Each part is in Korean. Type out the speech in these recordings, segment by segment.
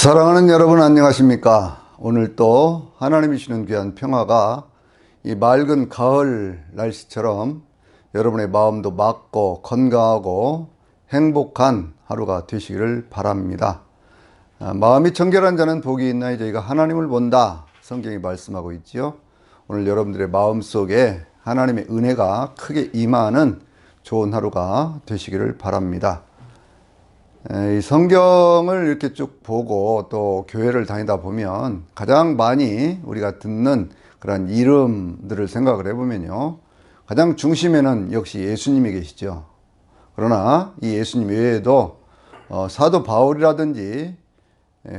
사랑하는 여러분 안녕하십니까? 오늘 또 하나님이 주시는 귀한 평화가 이 맑은 가을 날씨처럼 여러분의 마음도 맑고 건강하고 행복한 하루가 되시기를 바랍니다. 마음이 청결한 자는 복이 있나니 저희가 하나님을 본다. 성경이 말씀하고 있지요. 오늘 여러분들의 마음속에 하나님의 은혜가 크게 임하는 좋은 하루가 되시기를 바랍니다. 이 성경을 이렇게 쭉 보고 또 교회를 다니다 보면 가장 많이 우리가 듣는 그런 이름들을 생각을 해보면요. 가장 중심에는 역시 예수님이 계시죠. 그러나 이 예수님 외에도 사도 바울이라든지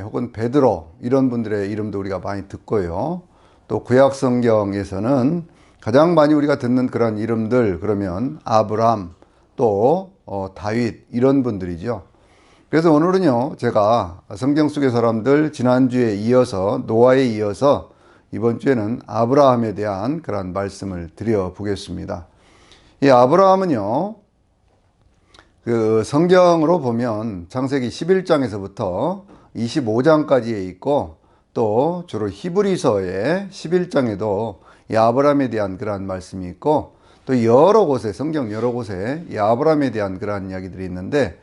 혹은 베드로 이런 분들의 이름도 우리가 많이 듣고요. 또 구약 성경에서는 가장 많이 우리가 듣는 그런 이름들 그러면 아브람 또 다윗 이런 분들이죠. 그래서 오늘은요, 제가 성경 속의 사람들 지난주에 이어서 노아에 이어서 이번 주에는 아브라함에 대한 그런 말씀을 드려 보겠습니다. 이 아브라함은요, 그 성경으로 보면 창세기 11장에서부터 25장까지에 있고 또 주로 히브리서의 11장에도 이 아브라함에 대한 그러한 말씀이 있고 또 여러 곳에 성경 여러 곳에 이 아브라함에 대한 그러한 이야기들이 있는데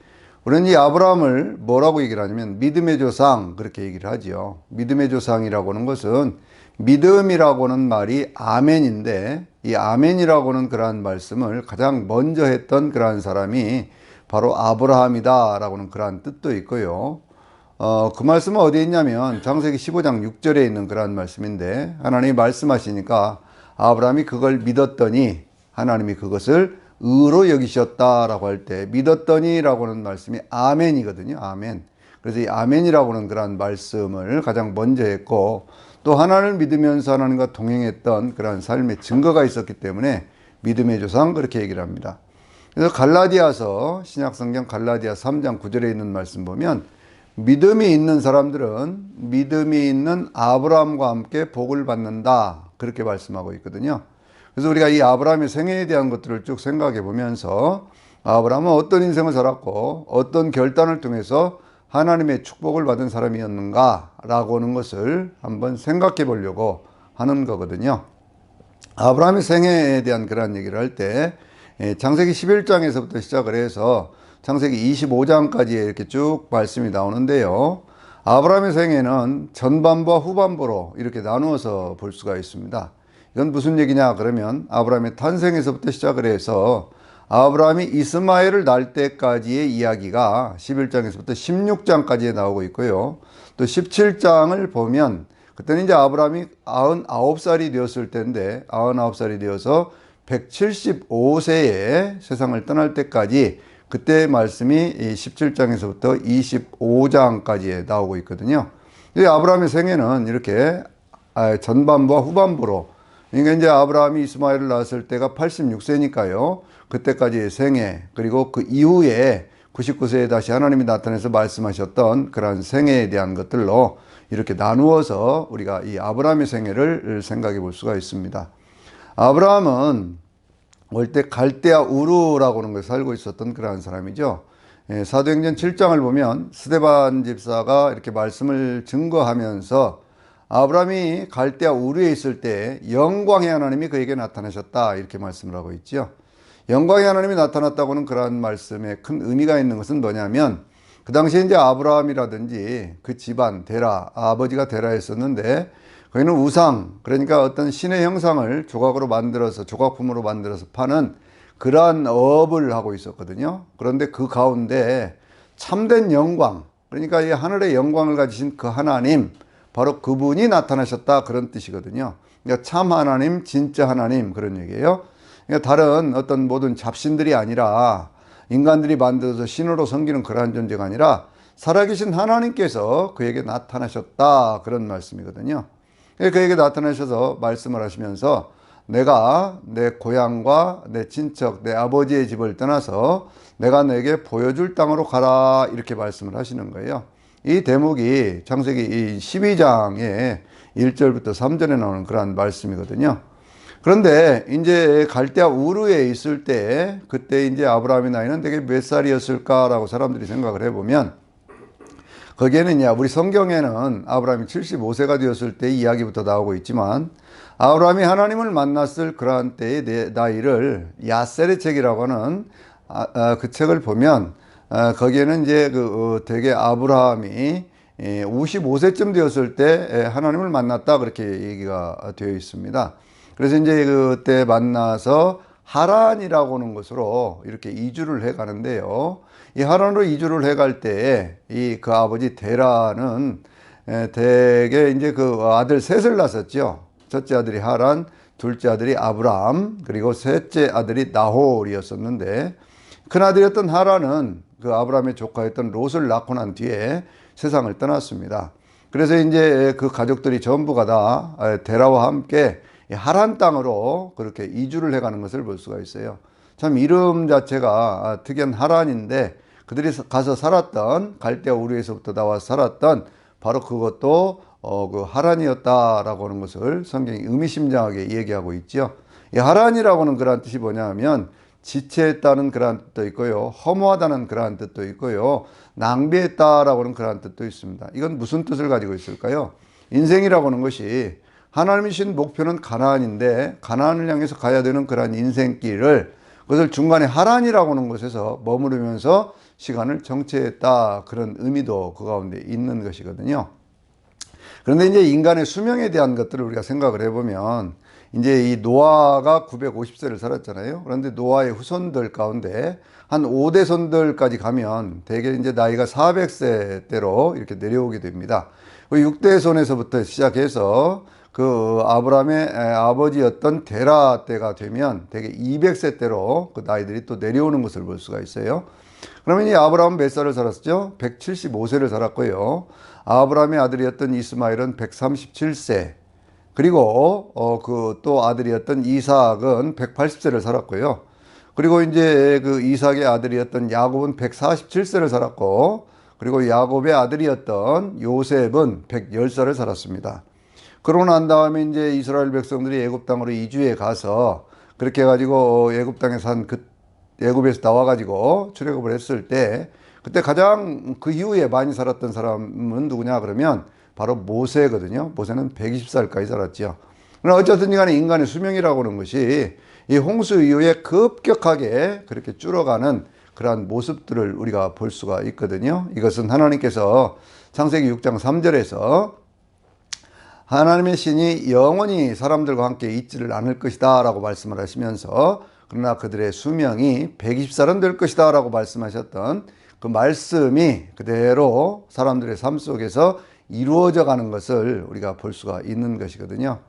우리는 이 아브라함을 뭐라고 얘기를 하냐면 믿음의 조상 그렇게 얘기를 하지요. 믿음의 조상이라고 하는 것은 믿음이라고 하는 말이 아멘인데 이 아멘이라고 하는 그러한 말씀을 가장 먼저 했던 그러한 사람이 바로 아브라함이다 라고 하는 그러한 뜻도 있고요. 그 말씀은 어디에 있냐면 창세기 15장 6절에 있는 그러한 말씀인데 하나님이 말씀하시니까 아브라함이 그걸 믿었더니 하나님이 그것을 의로 여기셨다라고 할 때 믿었더니라고 하는 말씀이 아멘이거든요. 아멘. 그래서 이 아멘이라고 하는 그런 말씀을 가장 먼저 했고 또 하나님을 믿으면서 하나님과 동행했던 그런 삶의 증거가 있었기 때문에 믿음의 조상 그렇게 얘기를 합니다. 그래서 갈라디아서 신약성경 갈라디아 3장 9절에 있는 말씀 보면 믿음이 있는 사람들은 믿음이 있는 아브라함과 함께 복을 받는다 그렇게 말씀하고 있거든요. 그래서 우리가 이 아브라함의 생애에 대한 것들을 쭉 생각해 보면서 아브라함은 어떤 인생을 살았고 어떤 결단을 통해서 하나님의 축복을 받은 사람이었는가 라고 하는 것을 한번 생각해 보려고 하는 거거든요. 아브라함의 생애에 대한 그런 얘기를 할 때 창세기 11장에서부터 시작을 해서 창세기 25장까지 이렇게 쭉 말씀이 나오는데요. 아브라함의 생애는 전반부와 후반부로 이렇게 나누어서 볼 수가 있습니다. 이건 무슨 얘기냐 그러면 아브라함의 탄생에서부터 시작을 해서 아브라함이 이스마엘을 낳을 때까지의 이야기가 11장에서부터 16장까지에 나오고 있고요. 또 17장을 보면 그때는 이제 아브라함이 99살이 되었을 때인데 99살이 되어서 175세에 세상을 떠날 때까지 그때 말씀이 17장에서부터 25장까지에 나오고 있거든요. 이 아브라함의 생애는 이렇게 전반부와 후반부로 그러니까 이제 아브라함이 이스마엘을 낳았을 때가 86세니까요. 그때까지의 생애 그리고 그 이후에 99세에 다시 하나님이 나타나서 말씀하셨던 그런 생애에 대한 것들로 이렇게 나누어서 우리가 이 아브라함의 생애를 생각해 볼 수가 있습니다. 아브라함은 올 때 갈대아 우르라고 하는 곳에 살고 있었던 그러한 사람이죠. 사도행전 7장을 보면 스데반 집사가 이렇게 말씀을 증거하면서 아브라함이 갈대아 우르에 있을 때 영광의 하나님이 그에게 나타나셨다 이렇게 말씀을 하고 있죠. 영광의 하나님이 나타났다고는 그러한 말씀에 큰 의미가 있는 것은 뭐냐면 그 당시에 이제 아브라함이라든지 그 집안 데라 아버지가 데라였었는데 거기는 우상 그러니까 어떤 신의 형상을 조각으로 만들어서 조각품으로 만들어서 파는 그러한 업을 하고 있었거든요. 그런데 그 가운데 참된 영광 그러니까 이 하늘의 영광을 가지신 그 하나님 바로 그분이 나타나셨다 그런 뜻이거든요. 그러니까 참 하나님, 진짜 하나님 그런 얘기예요. 그러니까 다른 어떤 모든 잡신들이 아니라 인간들이 만들어서 신으로 섬기는 그러한 존재가 아니라 살아계신 하나님께서 그에게 나타나셨다 그런 말씀이거든요. 그에게 나타나셔서 말씀을 하시면서 내가 내 고향과 내 친척, 내 아버지의 집을 떠나서 내가 너에게 보여줄 땅으로 가라 이렇게 말씀을 하시는 거예요. 이 대목이 창세기 12장의 1절부터 3절에 나오는 그런 말씀이거든요. 그런데 이제 갈대아 우르에 있을 때 그때 이제 아브라함의 나이는 되게 몇 살이었을까라고 사람들이 생각을 해보면 거기에는 우리 성경에는 아브라함이 75세가 되었을 때 이야기부터 나오고 있지만 아브라함이 하나님을 만났을 그러한 때의 나이를 야셀의 책이라고 하는 그 책을 보면 거기에는 이제 되게 아브라함이 55세쯤 되었을 때 하나님을 만났다 그렇게 얘기가 되어 있습니다. 그래서 이제 그때 만나서 하란이라고 하는 곳으로 이렇게 이주를 해 가는데요. 이 하란으로 이주를 해 갈 때에 그 아버지 데라는 대개 이제 그 아들 셋을 낳았었죠. 첫째 아들이 하란, 둘째 아들이 아브람, 그리고 셋째 아들이 나홀이었었는데 큰아들이었던 하란은 그 아브람의 조카였던 롯을 낳고 난 뒤에 세상을 떠났습니다. 그래서 이제 그 가족들이 전부가 다 데라와 함께 하란 땅으로 그렇게 이주를 해가는 것을 볼 수가 있어요. 참 이름 자체가 특이한 하란인데 그들이 가서 살았던 갈대아 우르에서부터 나와 살았던 바로 그것도 그 하란이었다라고 하는 것을 성경이 의미심장하게 얘기하고 있죠. 이 하란이라고 하는 그런 뜻이 뭐냐면 지체했다는 그러한 뜻도 있고요. 허무하다는 그러한 뜻도 있고요. 낭비했다라고 하는 그러한 뜻도 있습니다. 이건 무슨 뜻을 가지고 있을까요? 인생이라고 하는 것이 하나님이 주신 목표는 가나안인데 가나안을 향해서 가야 되는 그러한 인생길을 그것을 중간에 하란이라고 하는 곳에서 머무르면서 시간을 정체했다 그런 의미도 그 가운데 있는 것이거든요. 그런데 이제 인간의 수명에 대한 것들을 우리가 생각을 해보면 이제 이 노아가 950세를 살았잖아요. 그런데 노아의 후손들 가운데 한 5대손들까지 가면 대개 이제 나이가 400세대로 이렇게 내려오게 됩니다. 그 6대손에서부터 시작해서 그 아브라함의 아버지였던 데라 때가 되면 대개 200세 때로 그 나이들이 또 내려오는 것을 볼 수가 있어요. 그러면 이 아브라함은 몇 살을 살았죠? 175세를 살았고요. 아브라함의 아들이었던 이스마엘은 137세. 그리고 그 또 아들이었던 이삭은 180세를 살았고요. 그리고 이제 그 이삭의 아들이었던 야곱은 147세를 살았고, 그리고 야곱의 아들이었던 요셉은 110살을 살았습니다. 그러고 난 다음에 이제 이스라엘 백성들이 애굽 땅으로 이주해 가서 그렇게 해가지고 애굽 땅에 애굽에서 나와가지고 출애굽을 했을 때 그때 가장 그 이후에 많이 살았던 사람은 누구냐 그러면 바로 모세거든요. 모세는 120살까지 살았죠. 그러나 어쨌든 간에 인간의 수명이라고 하는 것이 이 홍수 이후에 급격하게 그렇게 줄어가는 그러한 모습들을 우리가 볼 수가 있거든요. 이것은 하나님께서 창세기 6장 3절에서 하나님의 신이 영원히 사람들과 함께 있지를 않을 것이다 라고 말씀을 하시면서 그러나 그들의 수명이 120살은 될 것이다 라고 말씀하셨던 그 말씀이 그대로 사람들의 삶 속에서 이루어져 가는 것을 우리가 볼 수가 있는 것이거든요.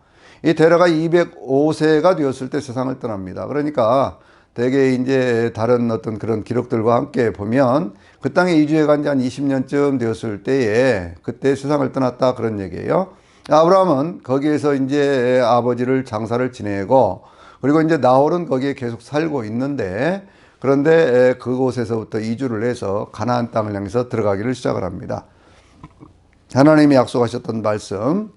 이 데라가 205세가 되었을 때 세상을 떠납니다. 그러니까 대개 이제 다른 어떤 그런 기록들과 함께 보면 그 땅에 이주해 간 지 한 20년쯤 되었을 때에 그때 세상을 떠났다 그런 얘기예요. 아브라함은 거기에서 이제 아버지를 장사를 지내고 그리고 이제 나홀은 거기에 계속 살고 있는데 그런데 그곳에서부터 이주를 해서 가나안 땅을 향해서 들어가기를 시작을 합니다. 하나님이 약속하셨던 말씀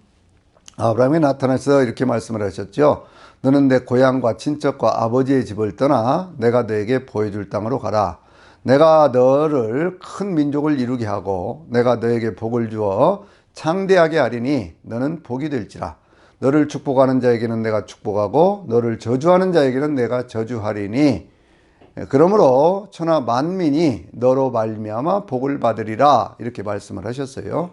아브라함이 나타나서 이렇게 말씀을 하셨죠. 너는 내 고향과 친척과 아버지의 집을 떠나 내가 너에게 보여줄 땅으로 가라. 내가 너를 큰 민족을 이루게 하고 내가 너에게 복을 주어 창대하게 하리니 너는 복이 될지라. 너를 축복하는 자에게는 내가 축복하고 너를 저주하는 자에게는 내가 저주하리니 그러므로 천하 만민이 너로 말미암아 복을 받으리라 이렇게 말씀을 하셨어요.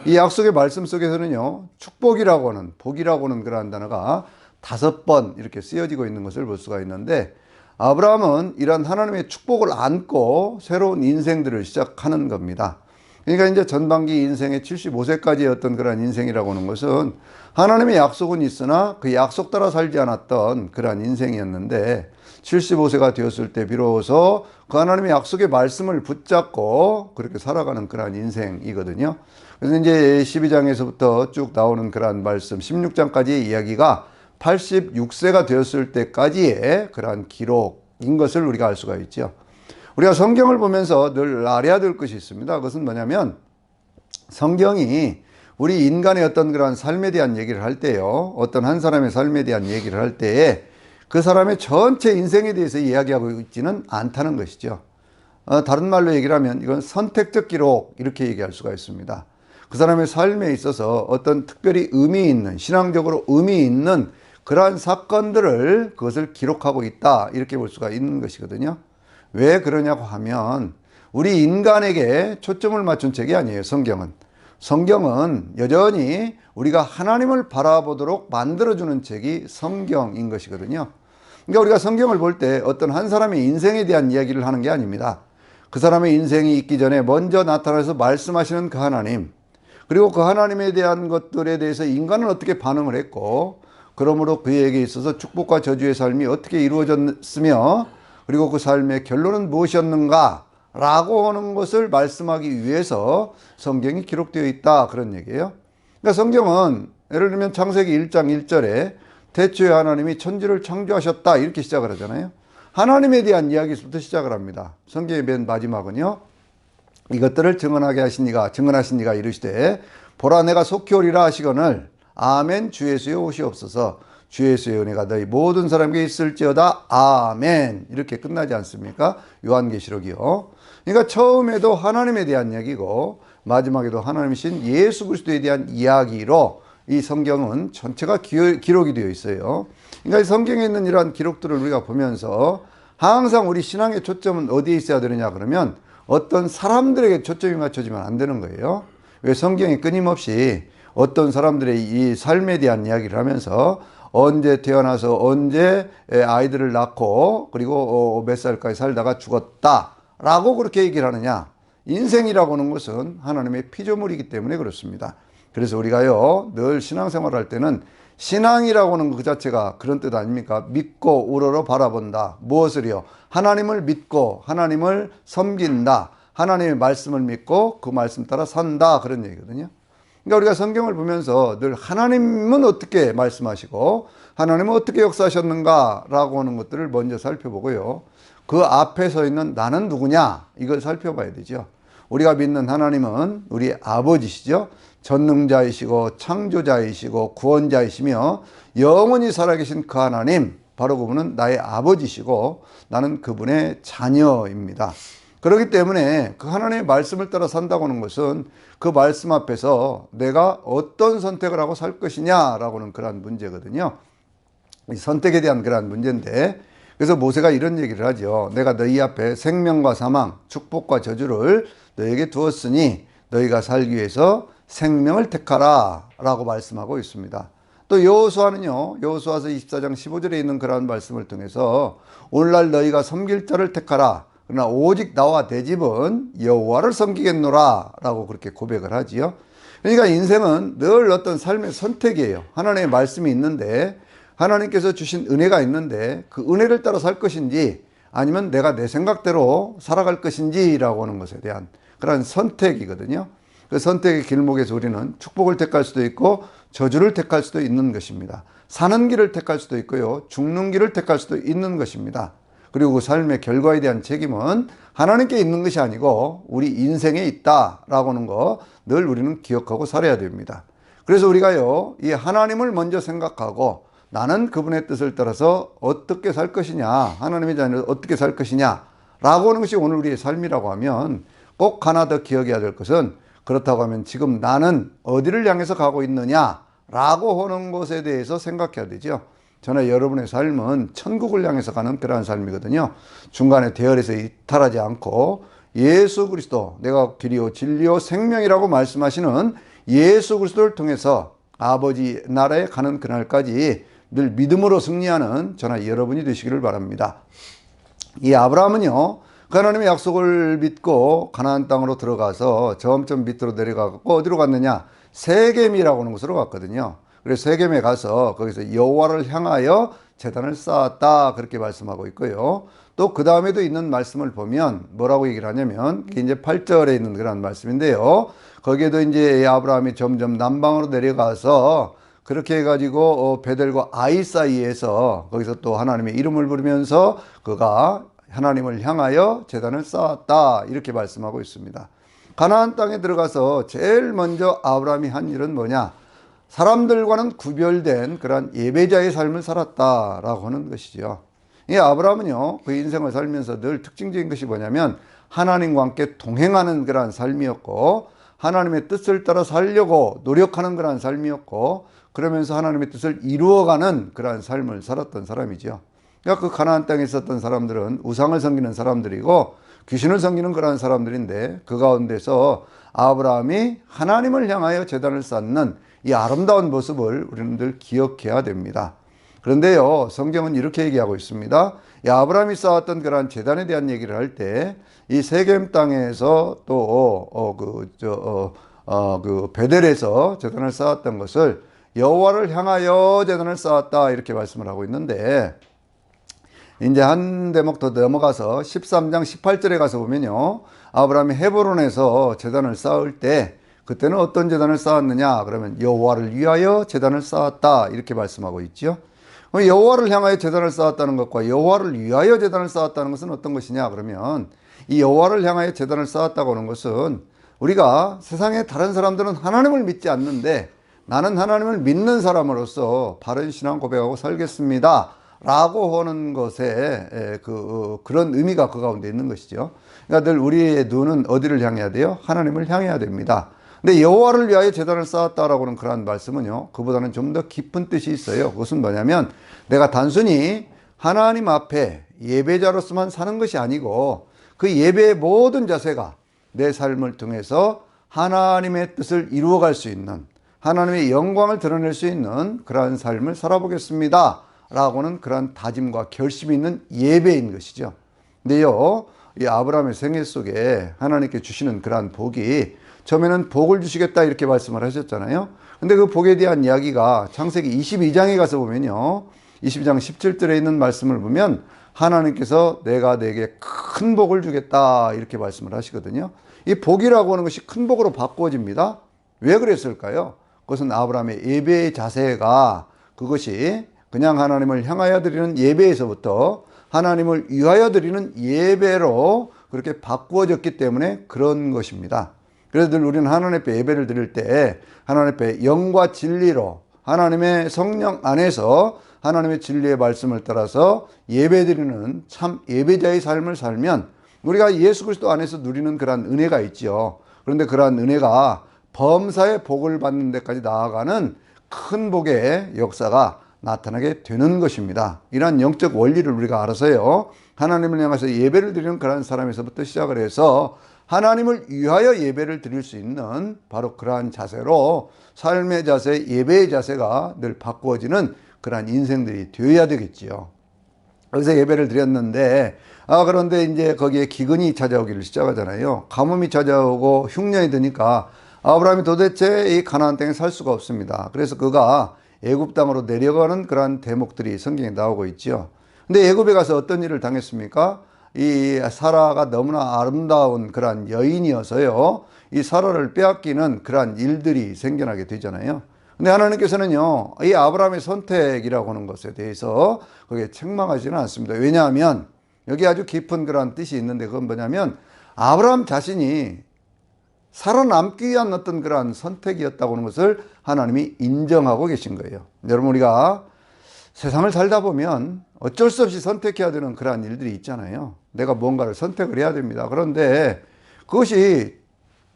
이 약속의 말씀 속에서는요 축복이라고 하는 복이라고 하는 그러한 단어가 5번 이렇게 쓰여지고 있는 것을 볼 수가 있는데 아브라함은 이런 하나님의 축복을 안고 새로운 인생들을 시작하는 겁니다. 그러니까 이제 전반기 인생의 75세까지였던 그런 인생이라고 하는 것은 하나님의 약속은 있으나 그 약속 따라 살지 않았던 그런 인생이었는데 75세가 되었을 때 비로소 그 하나님의 약속의 말씀을 붙잡고 그렇게 살아가는 그런 인생이거든요. 그래서 이제 12장에서부터 쭉 나오는 그런 말씀 16장까지의 이야기가 86세가 되었을 때까지의 그러한 기록인 것을 우리가 알 수가 있죠. 우리가 성경을 보면서 늘 알아야 될 것이 있습니다. 그것은 뭐냐면 성경이 우리 인간의 어떤 그런 삶에 대한 얘기를 할 때요. 어떤 한 사람의 삶에 대한 얘기를 할 때에 그 사람의 전체 인생에 대해서 이야기하고 있지는 않다는 것이죠. 다른 말로 얘기를 하면 이건 선택적 기록 이렇게 얘기할 수가 있습니다. 그 사람의 삶에 있어서 어떤 특별히 의미 있는, 신앙적으로 의미 있는 그러한 사건들을 그것을 기록하고 있다 이렇게 볼 수가 있는 것이거든요. 왜 그러냐고 하면 우리 인간에게 초점을 맞춘 책이 아니에요. 성경은 여전히 우리가 하나님을 바라보도록 만들어주는 책이 성경인 것이거든요. 그러니까 우리가 성경을 볼 때 어떤 한 사람의 인생에 대한 이야기를 하는 게 아닙니다. 그 사람의 인생이 있기 전에 먼저 나타나서 말씀하시는 그 하나님, 그리고 그 하나님에 대한 것들에 대해서 인간은 어떻게 반응을 했고, 그러므로 그에게 있어서 축복과 저주의 삶이 어떻게 이루어졌으며, 그리고 그 삶의 결론은 무엇이었는가 라고 하는 것을 말씀하기 위해서 성경이 기록되어 있다 그런 얘기예요. 그러니까 성경은 예를 들면 창세기 1장 1절에 태초에 하나님이 천지를 창조하셨다 이렇게 시작을 하잖아요. 하나님에 대한 이야기부터 시작을 합니다. 성경의 맨 마지막은요, 이것들을 증언하시니가 이르시되 보라 내가 속히 오리라 하시거늘 아멘 주 예수의 오시옵소서. 주 예수의 은혜가 너희 모든 사람에게 있을지어다 아멘. 이렇게 끝나지 않습니까? 요한계시록이요. 그러니까 처음에도 하나님에 대한 이야기고 마지막에도 하나님이신 예수 그리스도에 대한 이야기로 이 성경은 전체가 기록이 되어 있어요. 그러니까 이 성경에 있는 이러한 기록들을 우리가 보면서 항상 우리 신앙의 초점은 어디에 있어야 되느냐 그러면 어떤 사람들에게 초점이 맞춰지면 안 되는 거예요. 왜 성경이 끊임없이 어떤 사람들의 이 삶에 대한 이야기를 하면서 언제 태어나서 언제 아이들을 낳고 그리고 몇 살까지 살다가 죽었다 라고 그렇게 얘기를 하느냐. 인생이라고 하는 것은 하나님의 피조물이기 때문에 그렇습니다. 그래서 우리가요 늘 신앙생활을 할 때는 신앙이라고 하는 그 자체가 그런 뜻 아닙니까? 믿고 우러러 바라본다. 무엇을요? 하나님을 믿고 하나님을 섬긴다. 하나님의 말씀을 믿고 그 말씀 따라 산다. 그런 얘기거든요. 그러니까 우리가 성경을 보면서 늘 하나님은 어떻게 말씀하시고 하나님은 어떻게 역사하셨는가 라고 하는 것들을 먼저 살펴보고요. 그 앞에 서 있는 나는 누구냐 이걸 살펴봐야 되죠. 우리가 믿는 하나님은 우리 아버지시죠. 전능자이시고 창조자이시고 구원자이시며 영원히 살아계신 그 하나님, 바로 그분은 나의 아버지시고 나는 그분의 자녀입니다. 그렇기 때문에 그 하나님의 말씀을 따라 산다고 하는 것은 그 말씀 앞에서 내가 어떤 선택을 하고 살 것이냐라고 하는 그러한 문제거든요. 이 선택에 대한 그러한 문제인데, 그래서 모세가 이런 얘기를 하죠. 내가 너희 앞에 생명과 사망, 축복과 저주를 너희에게 두었으니 너희가 살기 위해서 생명을 택하라 라고 말씀하고 있습니다. 또 여호수아는요, 여호수아서 24장 15절에 있는 그러한 말씀을 통해서 오늘날 너희가 섬길 자를 택하라. 그러나 오직 나와 내 집은 여호와를 섬기겠노라 라고 그렇게 고백을 하지요. 그러니까 인생은 늘 어떤 삶의 선택이에요. 하나님의 말씀이 있는데, 하나님께서 주신 은혜가 있는데 그 은혜를 따라 살 것인지 아니면 내가 내 생각대로 살아갈 것인지라고 하는 것에 대한 그런 선택이거든요. 그 선택의 길목에서 우리는 축복을 택할 수도 있고 저주를 택할 수도 있는 것입니다. 사는 길을 택할 수도 있고요. 죽는 길을 택할 수도 있는 것입니다. 그리고 그 삶의 결과에 대한 책임은 하나님께 있는 것이 아니고 우리 인생에 있다라고 하는 거 늘 우리는 기억하고 살아야 됩니다. 그래서 우리가요, 이 하나님을 먼저 생각하고 나는 그분의 뜻을 따라서 어떻게 살 것이냐, 하나님의 자녀로 어떻게 살 것이냐 라고 하는 것이 오늘 우리의 삶이라고 하면 꼭 하나 더 기억해야 될 것은, 그렇다고 하면 지금 나는 어디를 향해서 가고 있느냐 라고 하는 것에 대해서 생각해야 되죠. 저는 여러분의 삶은 천국을 향해서 가는 그러한 삶이거든요. 중간에 대열에서 이탈하지 않고 예수 그리스도, 내가 길이요 진리요 생명이라고 말씀하시는 예수 그리스도를 통해서 아버지 나라에 가는 그날까지 늘 믿음으로 승리하는 저나 여러분이 되시기를 바랍니다. 이 아브라함은요, 그 하나님의 약속을 믿고 가나안 땅으로 들어가서 점점 밑으로 내려가고 어디로 갔느냐? 세겜이라고 하는 곳으로 갔거든요. 그래서 세겜에 가서 거기서 여호와를 향하여 제단을 쌓았다 그렇게 말씀하고 있고요. 또 그 다음에도 있는 말씀을 보면 뭐라고 얘기를 하냐면, 이게 이제 8절에 있는 그런 말씀인데요. 거기에도 이제 아브라함이 점점 남방으로 내려가서 그렇게 해가지고 베델과 아이 사이에서 거기서 또 하나님의 이름을 부르면서 그가 하나님을 향하여 제단을 쌓았다 이렇게 말씀하고 있습니다. 가나안 땅에 들어가서 제일 먼저 아브라함이 한 일은 뭐냐? 사람들과는 구별된 그러한 예배자의 삶을 살았다라고 하는 것이죠. 이 아브라함은요, 그 인생을 살면서 늘 특징적인 것이 뭐냐면 하나님과 함께 동행하는 그러한 삶이었고, 하나님의 뜻을 따라 살려고 노력하는 그러한 삶이었고, 그러면서 하나님의 뜻을 이루어가는 그러한 삶을 살았던 사람이죠. 그러니까 그 가나안 땅에 있었던 사람들은 우상을 섬기는 사람들이고 귀신을 섬기는 그러한 사람들인데, 그 가운데서 아브라함이 하나님을 향하여 제단을 쌓는 이 아름다운 모습을 우리는 늘 기억해야 됩니다. 그런데요, 성경은 이렇게 얘기하고 있습니다. 이 아브라함이 쌓았던 그러한 제단에 대한 얘기를 할 때, 이 세겜 땅에서 또 베델에서 제단을 쌓았던 것을 여호와를 향하여 제단을 쌓았다, 이렇게 말씀을 하고 있는데, 이제 한 대목 더 넘어가서 13장 18절에 가서 보면요, 아브라함이 헤브론에서 제단을 쌓을 때 그때는 어떤 제단을 쌓았느냐 그러면 여호와를 위하여 제단을 쌓았다, 이렇게 말씀하고 있죠. 여호와를 향하여 제단을 쌓았다는 것과 여호와를 위하여 제단을 쌓았다는 것은 어떤 것이냐 그러면, 이 여호와를 향하여 제단을 쌓았다고 하는 것은, 우리가 세상에 다른 사람들은 하나님을 믿지 않는데 나는 하나님을 믿는 사람으로서 바른 신앙 고백하고 살겠습니다 라고 하는 것에 그런 의미가 그 가운데 있는 것이죠. 그러니까 늘 우리의 눈은 어디를 향해야 돼요? 하나님을 향해야 됩니다. 근데 여호와를 위하여 제단을 쌓았다라고 하는 그러한 말씀은요, 그보다는 좀 더 깊은 뜻이 있어요. 그것은 뭐냐면, 내가 단순히 하나님 앞에 예배자로서만 사는 것이 아니고 그 예배의 모든 자세가 내 삶을 통해서 하나님의 뜻을 이루어갈 수 있는, 하나님의 영광을 드러낼 수 있는 그러한 삶을 살아보겠습니다 라고는 그러한 다짐과 결심이 있는 예배인 것이죠. 근데요, 이 아브라함의 생애 속에 하나님께 주시는 그러한 복이, 처음에는 복을 주시겠다 이렇게 말씀을 하셨잖아요. 근데 그 복에 대한 이야기가 창세기 22장에 가서 보면요, 22장 17절에 있는 말씀을 보면 하나님께서 내가 내게 큰 복을 주겠다 이렇게 말씀을 하시거든요. 이 복이라고 하는 것이 큰 복으로 바꾸어집니다. 왜 그랬을까요? 그것은 아브라함의 예배의 자세가, 그것이 그냥 하나님을 향하여 드리는 예배에서부터 하나님을 위하여 드리는 예배로 그렇게 바꾸어졌기 때문에 그런 것입니다. 그래서 늘 우리는 하나님 앞에 예배를 드릴 때 하나님 앞에 영과 진리로 하나님의 성령 안에서 하나님의 진리의 말씀을 따라서 예배드리는 참 예배자의 삶을 살면 우리가 예수 그리스도 안에서 누리는 그러한 은혜가 있죠. 그런데 그러한 은혜가 범사의 복을 받는 데까지 나아가는 큰 복의 역사가 나타나게 되는 것입니다. 이러한 영적 원리를 우리가 알아서요, 하나님을 향해서 예배를 드리는 그러한 사람에서부터 시작을 해서 하나님을 위하여 예배를 드릴 수 있는 바로 그러한 자세로, 삶의 자세, 예배의 자세가 늘 바꾸어지는 그러한 인생들이 되어야 되겠지요. 그래서 예배를 드렸는데, 그런데 이제 거기에 기근이 찾아오기를 시작하잖아요. 가뭄이 찾아오고 흉년이 드니까 아브라함이 도대체 이 가나안 땅에 살 수가 없습니다. 그래서 그가 애굽 땅으로 내려가는 그러한 대목들이 성경에 나오고 있죠. 근데 애굽에 가서 어떤 일을 당했습니까? 이 사라가 너무나 아름다운 그러한 여인이어서요, 이 사라를 빼앗기는 그러한 일들이 생겨나게 되잖아요. 근데 하나님께서는요, 이 아브라함의 선택이라고 하는 것에 대해서 그게 책망하지는 않습니다. 왜냐하면 여기 아주 깊은 그러한 뜻이 있는데, 그건 뭐냐면 아브라함 자신이 살아남기 위한 어떤 그러한 선택이었다고 하는 것을 하나님이 인정하고 계신 거예요. 여러분, 우리가 세상을 살다 보면 어쩔 수 없이 선택해야 되는 그러한 일들이 있잖아요. 내가 뭔가를 선택을 해야 됩니다. 그런데 그것이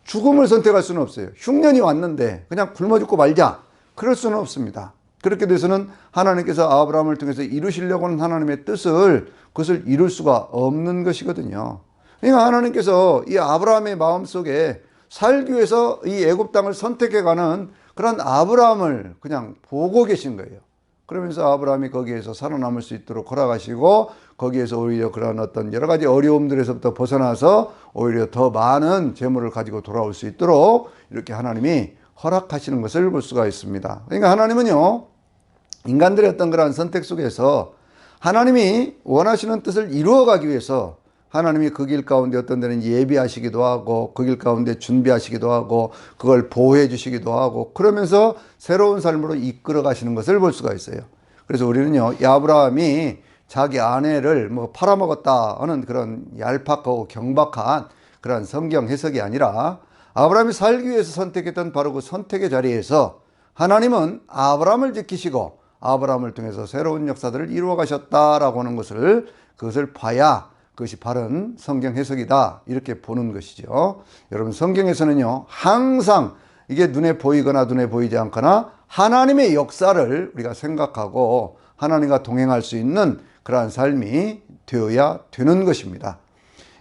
죽음을 선택할 수는 없어요. 흉년이 왔는데 그냥 굶어 죽고 말자, 그럴 수는 없습니다. 그렇게 돼서는 하나님께서 아브라함을 통해서 이루시려고 하는 하나님의 뜻을, 그것을 이룰 수가 없는 것이거든요. 그러니까 하나님께서 이 아브라함의 마음속에 살기 위해서 이 애굽 땅을 선택해가는 그런 아브라함을 그냥 보고 계신 거예요. 그러면서 아브라함이 거기에서 살아남을 수 있도록 허락하시고, 거기에서 오히려 그런 어떤 여러 가지 어려움들에서부터 벗어나서 오히려 더 많은 재물을 가지고 돌아올 수 있도록 이렇게 하나님이 허락하시는 것을 볼 수가 있습니다. 그러니까 하나님은요, 인간들의 어떤 그런 선택 속에서 하나님이 원하시는 뜻을 이루어가기 위해서 하나님이 그 길 가운데 어떤 데는 예비하시기도 하고, 그 길 가운데 준비하시기도 하고, 그걸 보호해 주시기도 하고, 그러면서 새로운 삶으로 이끌어 가시는 것을 볼 수가 있어요. 그래서 우리는요, 이 아브라함이 자기 아내를 팔아먹었다 하는 그런 얄팍하고 경박한 그런 성경 해석이 아니라, 아브라함이 살기 위해서 선택했던 바로 그 선택의 자리에서 하나님은 아브라함을 지키시고 아브라함을 통해서 새로운 역사들을 이루어 가셨다라고 하는 것을 그것을 봐야 그것이 바른 성경 해석이다 이렇게 보는 것이죠. 여러분 성경에서는요 항상 이게 눈에 보이거나 눈에 보이지 않거나 하나님의 역사를 우리가 생각하고 하나님과 동행할 수 있는 그러한 삶이 되어야 되는 것입니다.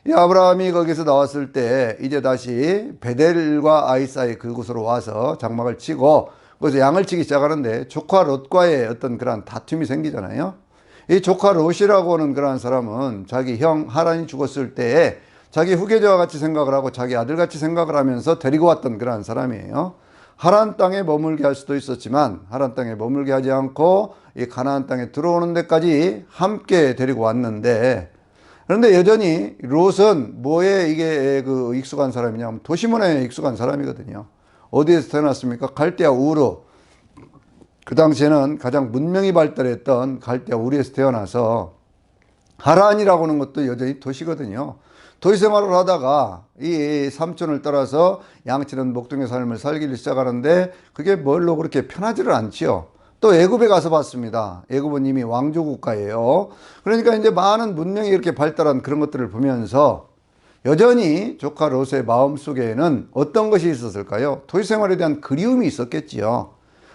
이 아브라함이 거기서 나왔을 때 이제 다시 베델과 아이 사이 그곳으로 와서 장막을 치고 거기서 양을 치기 시작하는데 조카 롯과의 어떤 그런 다툼이 생기잖아요. 이 조카 롯이라고 하는 그런 사람은 자기 형 하란이 죽었을 때 자기 후계자와 같이 생각을 하고 자기 아들같이 생각을 하면서 데리고 왔던 그런 사람이에요. 하란 땅에 머물게 할 수도 있었지만 하란 땅에 머물게 하지 않고 이 가나안 땅에 들어오는 데까지 함께 데리고 왔는데, 그런데 여전히 롯은 뭐에 이게 그 익숙한 사람이냐면 도시문화에 익숙한 사람이거든요. 어디에서 태어났습니까? 갈대아 우르. 그 당시에는 가장 문명이 발달했던 갈대아 우르에서 태어나서 하란이라고 하는 것도 여전히 도시거든요. 도시 생활을 하다가 이 삼촌을 따라서 양치는 목동의 삶을 살기를 시작하는데 그게 뭘로 그렇게 편하지를 않지요. 또 애굽에 가서 봤습니다. 애굽은 이미 왕조 국가예요. 그러니까 이제 많은 문명이 이렇게 발달한 그런 것들을 보면서 여전히 조카 롯의 마음속에는 어떤 것이 있었을까요? 도시 생활에 대한 그리움이 있었겠지요.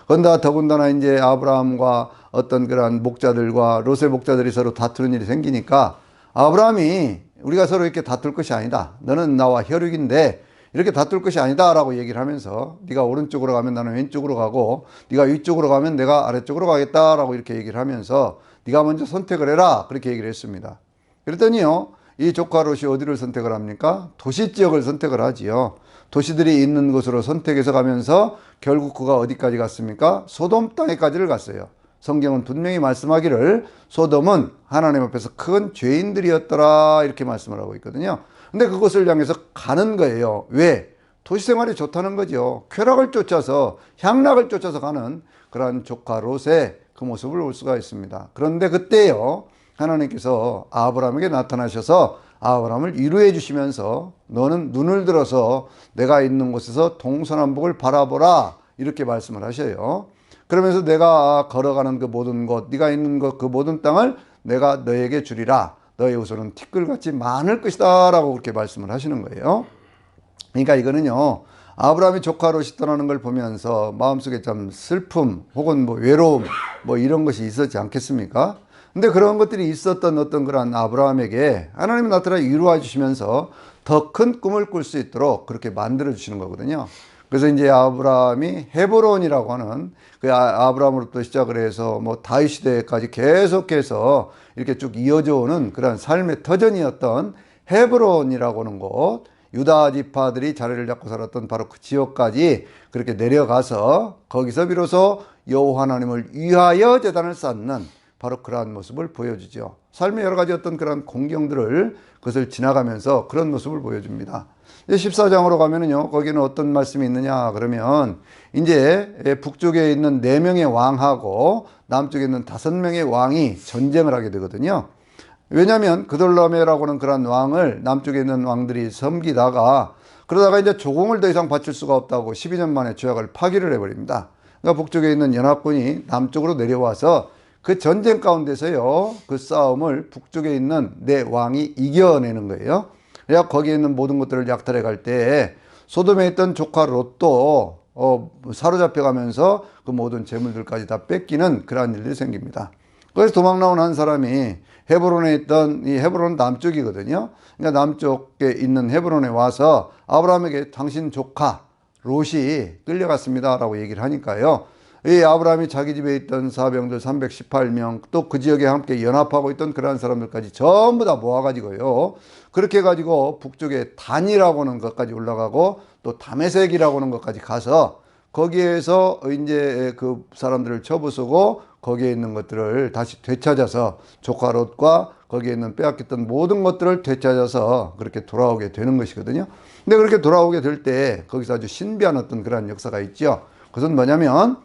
그런데 더군다나 이제 아브라함과 어떤 그런 목자들과 롯의 목자들이 서로 다투는 일이 생기니까 아브라함이 우리가 서로 이렇게 다툴 것이 아니다. 너는 나와 혈육인데 이렇게 다툴 것이 아니다 라고 얘기를 하면서 네가 오른쪽으로 가면 나는 왼쪽으로 가고 네가 위쪽으로 가면 내가 아래쪽으로 가겠다 라고 이렇게 얘기를 하면서 네가 먼저 선택을 해라 그렇게 얘기를 했습니다. 그랬더니요 이 조카 롯이 어디를 선택을 합니까? 도시 지역을 선택을 하지요. 도시들이 있는 곳으로 선택해서 가면서 결국 그가 어디까지 갔습니까? 소돔 땅에까지를 갔어요. 성경은 분명히 말씀하기를 소돔은 하나님 앞에서 큰 죄인들이었더라 이렇게 말씀을 하고 있거든요. 근데 그곳을 향해서 가는 거예요. 왜? 도시 생활이 좋다는 거죠. 쾌락을 쫓아서 향락을 쫓아서 가는 그러한 조카 롯의 그 모습을 볼 수가 있습니다. 그런데 그때요 하나님께서 아브라함에게 나타나셔서 아브라함을 위로해 주시면서 너는 눈을 들어서 내가 있는 곳에서 동서남북을 바라보라 이렇게 말씀을 하셔요. 그러면서 내가 걸어가는 그 모든 곳, 네가 있는 것 그 모든 땅을 내가 너에게 주리라. 너의 후손은 티끌같이 많을 것이다 라고 그렇게 말씀을 하시는 거예요. 그러니까 이거는요 아브라함이 조카 롯이 떠나는 걸 보면서 마음속에 좀 슬픔 혹은 뭐 외로움 뭐 이런 것이 있었지 않겠습니까? 근데 그런 것들이 있었던 어떤 그런 아브라함에게 하나님이 나타나 위로해 주시면서 더 큰 꿈을 꿀 수 있도록 그렇게 만들어 주시는 거거든요. 그래서 이제 아브라함이 헤브론이라고 하는 그 아브라함으로부터 시작을 해서 뭐 다윗 시대까지 계속해서 이렇게 쭉 이어져 오는 그런 삶의 터전이었던 헤브론이라고 하는 곳, 유다 지파들이 자리를 잡고 살았던 바로 그 지역까지 그렇게 내려가서 거기서 비로소 여호와 하나님을 위하여 제단을 쌓는 바로 그러한 모습을 보여주죠. 삶의 여러 가지 어떤 그런 공경들을 그것을 지나가면서 그런 모습을 보여줍니다. 14장으로 가면은요, 거기는 어떤 말씀이 있느냐, 그러면, 이제 북쪽에 있는 4명의 왕하고 남쪽에 있는 5명의 왕이 전쟁을 하게 되거든요. 왜냐하면 그돌라메라고 하는 그런 왕을 남쪽에 있는 왕들이 섬기다가 그러다가 이제 조공을 더 이상 바칠 수가 없다고 12년 만에 조약을 파기를 해버립니다. 그러니까 북쪽에 있는 연합군이 남쪽으로 내려와서 그 전쟁 가운데서요, 그 싸움을 북쪽에 있는 4왕이 이겨내는 거예요. 그래야 거기에 있는 모든 것들을 약탈해 갈 때 소돔에 있던 조카 롯도 사로잡혀 가면서 그 모든 재물들까지 다 뺏기는 그러한 일들이 생깁니다. 그래서 도망 나온 한 사람이 헤브론에 있던 이 헤브론 남쪽이거든요. 그러니까 남쪽에 있는 헤브론에 와서 아브라함에게 당신 조카 롯이 끌려갔습니다라고 얘기를 하니까요. 이 아브라함이 자기 집에 있던 사병들 318명 또 그 지역에 함께 연합하고 있던 그러한 사람들까지 전부 다 모아가지고요. 그렇게 해가지고 북쪽에 단이라고 하는 것까지 올라가고 또 다메섹이라고 하는 것까지 가서 거기에서 이제 그 사람들을 쳐부수고 거기에 있는 것들을 다시 되찾아서 조카 롯과 거기에 있는 빼앗겼던 모든 것들을 되찾아서 그렇게 돌아오게 되는 것이거든요. 근데 그렇게 돌아오게 될 때 거기서 아주 신비한 어떤 그런 역사가 있죠. 그것은 뭐냐면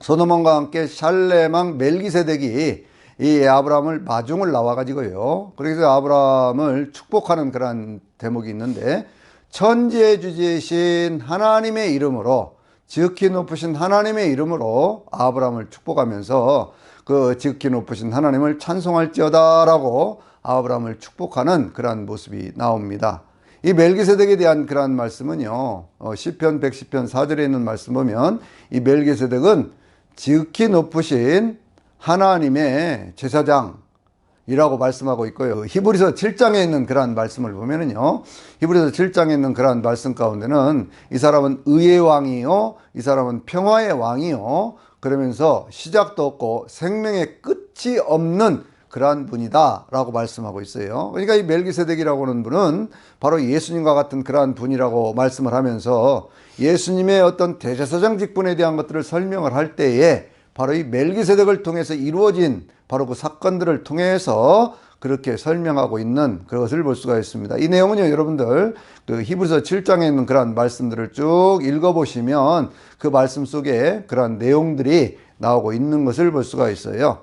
소도몬과 함께 샬렘 왕 멜기세덱이 이 아브라함을 마중을 나와가지고요. 그래서 아브라함을 축복하는 그런 대목이 있는데 천지의 주제이신 하나님의 이름으로 지극히 높으신 하나님의 이름으로 아브라함을 축복하면서 그 지극히 높으신 하나님을 찬송할지어다 라고 아브라함을 축복하는 그러한 모습이 나옵니다. 이 멜기세덱에 대한 그러한 말씀은요, 시편 110편 4절에 있는 말씀 보면 이 멜기세덱은 지극히 높으신 하나님의 제사장이라고 말씀하고 있고요. 히브리서 7장에 있는 그러한 말씀을 보면은요, 히브리서 7장에 있는 그러한 말씀 가운데는 이 사람은 의의 왕이요, 이 사람은 평화의 왕이요, 그러면서 시작도 없고 생명의 끝이 없는 그러한 분이다 라고 말씀하고 있어요. 그러니까 이 멜기세덱이라고 하는 분은 바로 예수님과 같은 그러한 분이라고 말씀을 하면서 예수님의 어떤 대제사장 직분에 대한 것들을 설명을 할 때에 바로 이 멜기세덱을 통해서 이루어진 바로 그 사건들을 통해서 그렇게 설명하고 있는 그것을 볼 수가 있습니다. 이 내용은요, 여러분들 그 히브리서 7장에 있는 그러한 말씀들을 쭉 읽어보시면 그 말씀 속에 그러한 내용들이 나오고 있는 것을 볼 수가 있어요.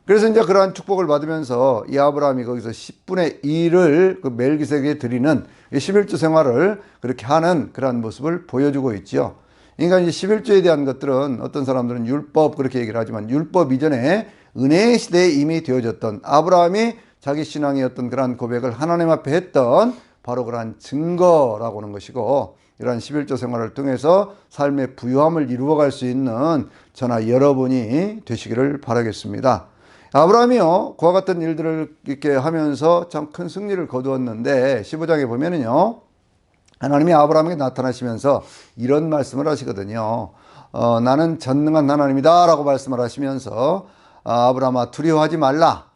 그래서 이제 그러한 축복을 받으면서 이 아브라함이 거기서 10분의 1을 그 멜기세덱에 드리는 11조 생활을 그렇게 하는 그러한 모습을 보여주고 있죠. 그러니까 이제 11조에 대한 것들은 어떤 사람들은 율법 그렇게 얘기를 하지만 율법 이전에 은혜의 시대에 이미 되어졌던 아브라함이 자기 신앙의 어떤 그러한 고백을 하나님 앞에 했던 바로 그러한 증거라고 하는 것이고, 이러한 11조 생활을 통해서 삶의 부유함을 이루어갈 수 있는 저나 여러분이 되시기를 바라겠습니다. 아브라함이요, 그와 같은 일들을 이렇게 하면서 참 큰 승리를 거두었는데 15장에 보면은요, 하나님이 아브라함에게 나타나시면서 이런 말씀을 하시거든요. 나는 전능한 하나님이다 라고 말씀을 하시면서 아브라함아 두려워하지 말라.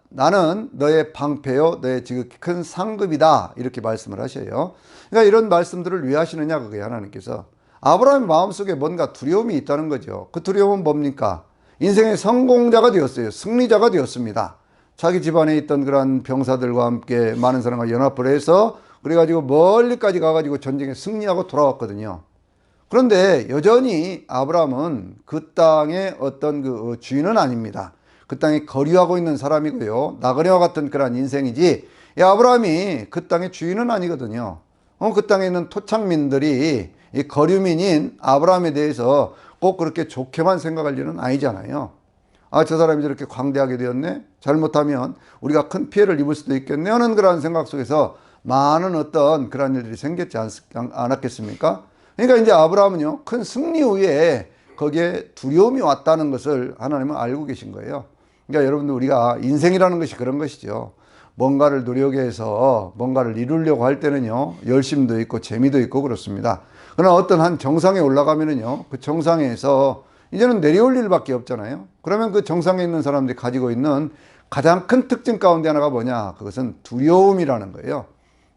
나는 너의 방패요 너의 지극히 큰 상급이다 이렇게 말씀을 하셔요. 그러니까 이런 말씀들을 왜 하시느냐, 그게 하나님께서 아브라함의 마음속에 뭔가 두려움이 있다는 거죠. 그 두려움은 뭡니까? 인생의 성공자가 되었어요. 승리자가 되었습니다. 자기 집안에 있던 그런 병사들과 함께 많은 사람과 연합을 해서 그래가지고 멀리까지 가가지고 전쟁에 승리하고 돌아왔거든요. 그런데 여전히 아브라함은 그 땅의 어떤 그 주인은 아닙니다. 그 땅에 거류하고 있는 사람이고요. 나그네와 같은 그런 인생이지, 이 아브라함이 그 땅의 주인은 아니거든요. 그 땅에 있는 토착민들이 이 거류민인 아브라함에 대해서 꼭 그렇게 좋게만 생각할 일은 아니잖아요. 저 사람이 저렇게 광대하게 되었네? 잘못하면 우리가 큰 피해를 입을 수도 있겠네? 하는 그런 생각 속에서 많은 어떤 그런 일들이 생겼지 않았겠습니까? 그러니까 이제 아브라함은요, 큰 승리 후에 거기에 두려움이 왔다는 것을 하나님은 알고 계신 거예요. 그러니까 여러분들, 우리가 인생이라는 것이 그런 것이죠. 뭔가를 누리기 위해서 뭔가를 이루려고 할 때는요, 열심도 있고 재미도 있고 그렇습니다. 그러나 어떤 한 정상에 올라가면은요, 그 정상에서 이제는 내려올 일밖에 없잖아요. 그러면 그 정상에 있는 사람들이 가지고 있는 가장 큰 특징 가운데 하나가 뭐냐? 그것은 두려움이라는 거예요.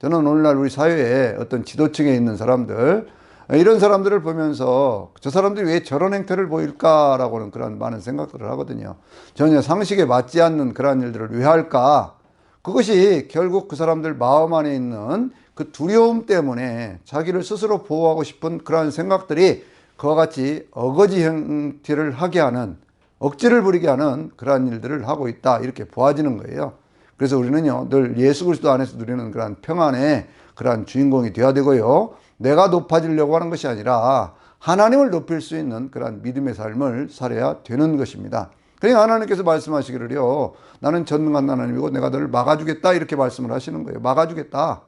저는 오늘날 우리 사회에 어떤 지도층에 있는 사람들, 이런 사람들을 보면서 저 사람들이 왜 저런 행태를 보일까라고는 그런 많은 생각들을 하거든요. 전혀 상식에 맞지 않는 그런 일들을 왜 할까? 그것이 결국 그 사람들 마음 안에 있는 그 두려움 때문에 자기를 스스로 보호하고 싶은 그런 생각들이 그와 같이 어거지 형태를 하게 하는, 억지를 부리게 하는 그러한 일들을 하고 있다, 이렇게 보아지는 거예요. 그래서 우리는요, 늘 예수 그리스도 안에서 누리는 그러한 평안의 그러한 주인공이 되어야 되고요, 내가 높아지려고 하는 것이 아니라 하나님을 높일 수 있는 그러한 믿음의 삶을 살아야 되는 것입니다. 그러니까 하나님께서 말씀하시기를요, 나는 전능한 하나님이고 내가 너를 막아주겠다, 이렇게 말씀을 하시는 거예요. 막아주겠다.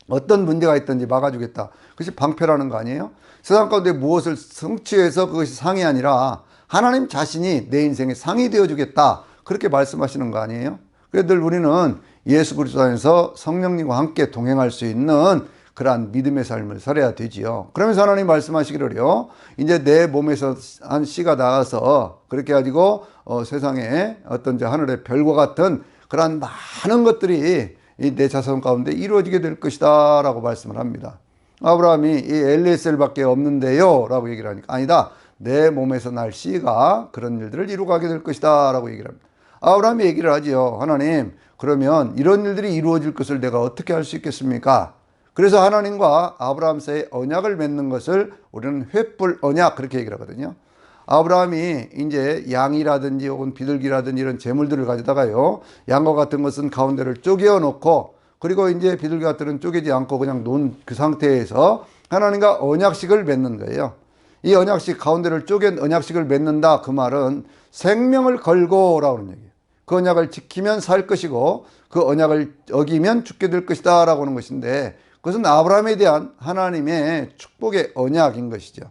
어떤 문제가 있든지 막아주겠다. 그것이 방패라는 거 아니에요? 세상 가운데 무엇을 성취해서 그것이 상이 아니라 하나님 자신이 내 인생의 상이 되어주겠다, 그렇게 말씀하시는 거 아니에요? 그래서 늘 우리는 예수 그리스도 안에서 성령님과 함께 동행할 수 있는 그러한 믿음의 삶을 살아야 되지요. 그러면서 하나님 말씀하시기를요, 이제 내 몸에서 한 씨가 나와서 그렇게 가지고 세상에 어떤 하늘의 별과 같은 그러한 많은 것들이 이 내 자손 가운데 이루어지게 될 것이다 라고 말씀을 합니다. 아브라함이 이 엘리에셀밖에 없는데요 라고 얘기를 하니까, 아니다, 내 몸에서 날 씨가 그런 일들을 이루어가게 될 것이다 라고 얘기를 합니다. 아브라함이 얘기를 하지요. 하나님, 그러면 이런 일들이 이루어질 것을 내가 어떻게 할 수 있겠습니까? 그래서 하나님과 아브라함 사이에 언약을 맺는 것을 우리는 횃불 언약, 그렇게 얘기를 하거든요. 아브라함이 이제 양이라든지 혹은 비둘기라든지 이런 재물들을 가져다가요, 양과 같은 것은 가운데를 쪼개어 놓고, 그리고 이제 비둘기 같은 건 쪼개지 않고 그냥 놓은 그 상태에서 하나님과 언약식을 맺는 거예요. 이 언약식 가운데를 쪼갠 언약식을 맺는다. 그 말은 생명을 걸고라고 하는 얘기예요. 그 언약을 지키면 살 것이고 그 언약을 어기면 죽게 될 것이다 라고 하는 것인데, 그것은 아브라함에 대한 하나님의 축복의 언약인 것이죠.